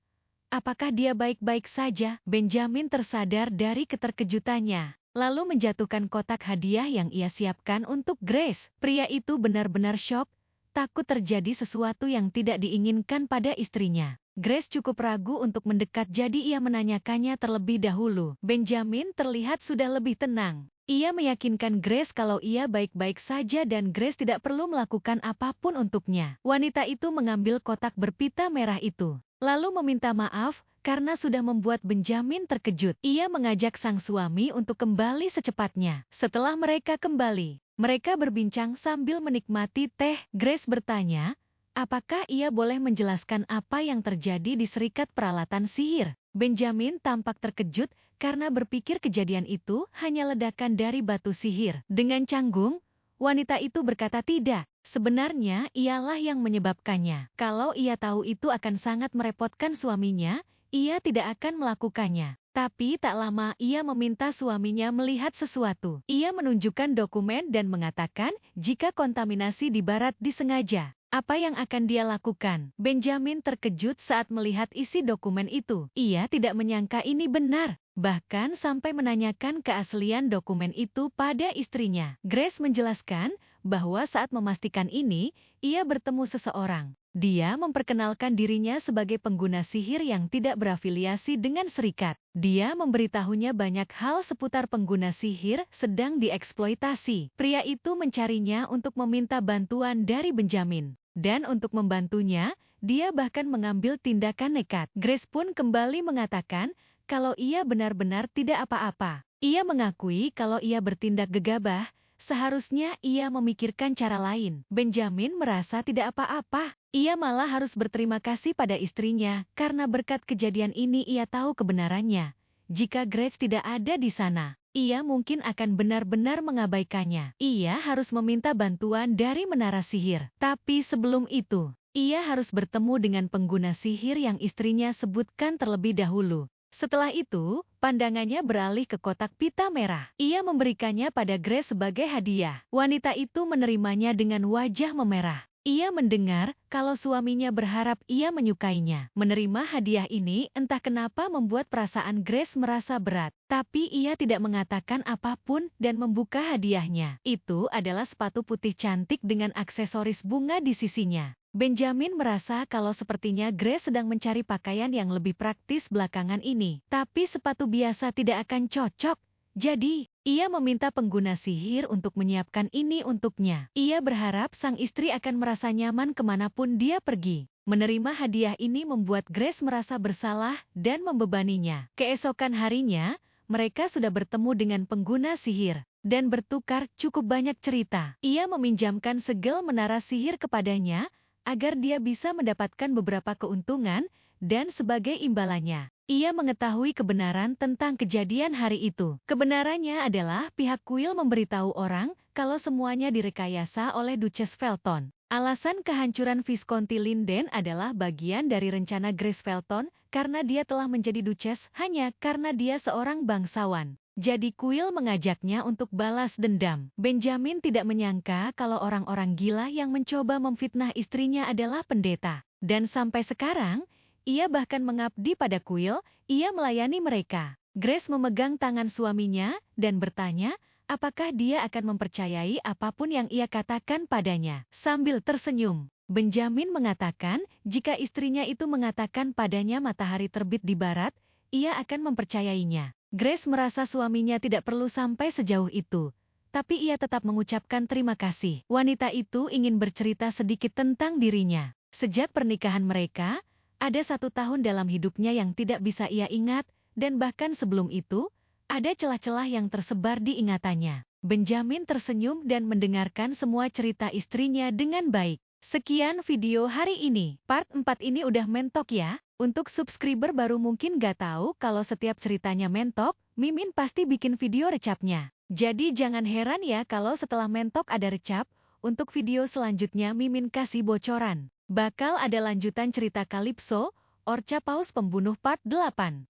Apakah dia baik-baik saja? Benjamin tersadar dari keterkejutannya. Lalu menjatuhkan kotak hadiah yang ia siapkan untuk Grace. Pria itu benar-benar syok, takut terjadi sesuatu yang tidak diinginkan pada istrinya. Grace cukup ragu untuk mendekat jadi ia menanyakannya terlebih dahulu. Benjamin terlihat sudah lebih tenang. Ia meyakinkan Grace kalau ia baik-baik saja dan Grace tidak perlu melakukan apapun untuknya. Wanita itu mengambil kotak berpita merah itu, lalu meminta maaf karena sudah membuat Benjamin terkejut. Ia mengajak sang suami untuk kembali secepatnya. Setelah mereka kembali, mereka berbincang sambil menikmati teh. Grace bertanya, apakah ia boleh menjelaskan apa yang terjadi di serikat peralatan sihir? Benjamin tampak terkejut karena berpikir kejadian itu hanya ledakan dari batu sihir. Dengan canggung, wanita itu berkata tidak. Sebenarnya ialah yang menyebabkannya. Kalau ia tahu itu akan sangat merepotkan suaminya, ia tidak akan melakukannya. Tapi tak lama ia meminta suaminya melihat sesuatu. Ia menunjukkan dokumen dan mengatakan jika kontaminasi di barat disengaja, apa yang akan dia lakukan? Benjamin terkejut saat melihat isi dokumen itu. Ia tidak menyangka ini benar, bahkan sampai menanyakan keaslian dokumen itu pada istrinya. Grace menjelaskan bahwa saat memastikan ini, ia bertemu seseorang. Dia memperkenalkan dirinya sebagai pengguna sihir yang tidak berafiliasi dengan serikat. Dia memberitahunya banyak hal seputar pengguna sihir sedang dieksploitasi. Pria itu mencarinya untuk meminta bantuan dari Benjamin. Dan untuk membantunya, dia bahkan mengambil tindakan nekat. Grace pun kembali mengatakan kalau ia benar-benar tidak apa-apa. Ia mengakui kalau ia bertindak gegabah, Seharusnya ia memikirkan cara lain. Benjamin merasa tidak apa-apa. Ia malah harus berterima kasih pada istrinya karena berkat kejadian ini ia tahu kebenarannya. Jika Grace tidak ada di sana, ia mungkin akan benar-benar mengabaikannya. Ia harus meminta bantuan dari menara sihir. Tapi sebelum itu, ia harus bertemu dengan pengguna sihir yang istrinya sebutkan terlebih dahulu. Setelah itu, pandangannya beralih ke kotak pita merah. Ia memberikannya pada Grace sebagai hadiah. Wanita itu menerimanya dengan wajah memerah. Ia mendengar kalau suaminya berharap ia menyukainya. Menerima hadiah ini entah kenapa membuat perasaan Grace merasa berat. Tapi ia tidak mengatakan apapun dan membuka hadiahnya. Itu adalah sepatu putih cantik dengan aksesoris bunga di sisinya. Benjamin merasa kalau sepertinya Grace sedang mencari pakaian yang lebih praktis belakangan ini. Tapi sepatu biasa tidak akan cocok. Jadi, ia meminta pengguna sihir untuk menyiapkan ini untuknya. Ia berharap sang istri akan merasa nyaman kemanapun dia pergi. Menerima hadiah ini membuat Grace merasa bersalah dan membebaninya. Keesokan harinya, mereka sudah bertemu dengan pengguna sihir dan bertukar cukup banyak cerita. Ia meminjamkan segel menara sihir kepadanya agar dia bisa mendapatkan beberapa keuntungan dan sebagai imbalannya, ia mengetahui kebenaran tentang kejadian hari itu. Kebenarannya adalah pihak kuil memberitahu orang kalau semuanya direkayasa oleh Duchess Felton. Alasan kehancuran Visconti Linden adalah bagian dari rencana Grace Felton karena dia telah menjadi Duchess hanya karena dia seorang bangsawan. Jadi kuil mengajaknya untuk balas dendam. Benjamin tidak menyangka kalau orang-orang gila yang mencoba memfitnah istrinya adalah pendeta. Dan sampai sekarang, ia bahkan mengabdi pada kuil, ia melayani mereka. Grace memegang tangan suaminya dan bertanya, apakah dia akan mempercayai apapun yang ia katakan padanya. Sambil tersenyum, Benjamin mengatakan jika istrinya itu mengatakan padanya matahari terbit di barat, ia akan mempercayainya. Grace merasa suaminya tidak perlu sampai sejauh itu, tapi ia tetap mengucapkan terima kasih. Wanita itu ingin bercerita sedikit tentang dirinya. Sejak pernikahan mereka, ada 1 tahun dalam hidupnya yang tidak bisa ia ingat, dan bahkan sebelum itu, ada celah-celah yang tersebar di ingatannya. Benjamin tersenyum dan mendengarkan semua cerita istrinya dengan baik. Sekian video hari ini. Part 4 ini udah mentok ya. Untuk subscriber baru mungkin gak tahu kalau setiap ceritanya mentok, Mimin pasti bikin video recapnya. Jadi jangan heran ya kalau setelah mentok ada recap. Untuk video selanjutnya Mimin kasih bocoran. Bakal ada lanjutan cerita Calypso, Orca Paus Pembunuh Part 8.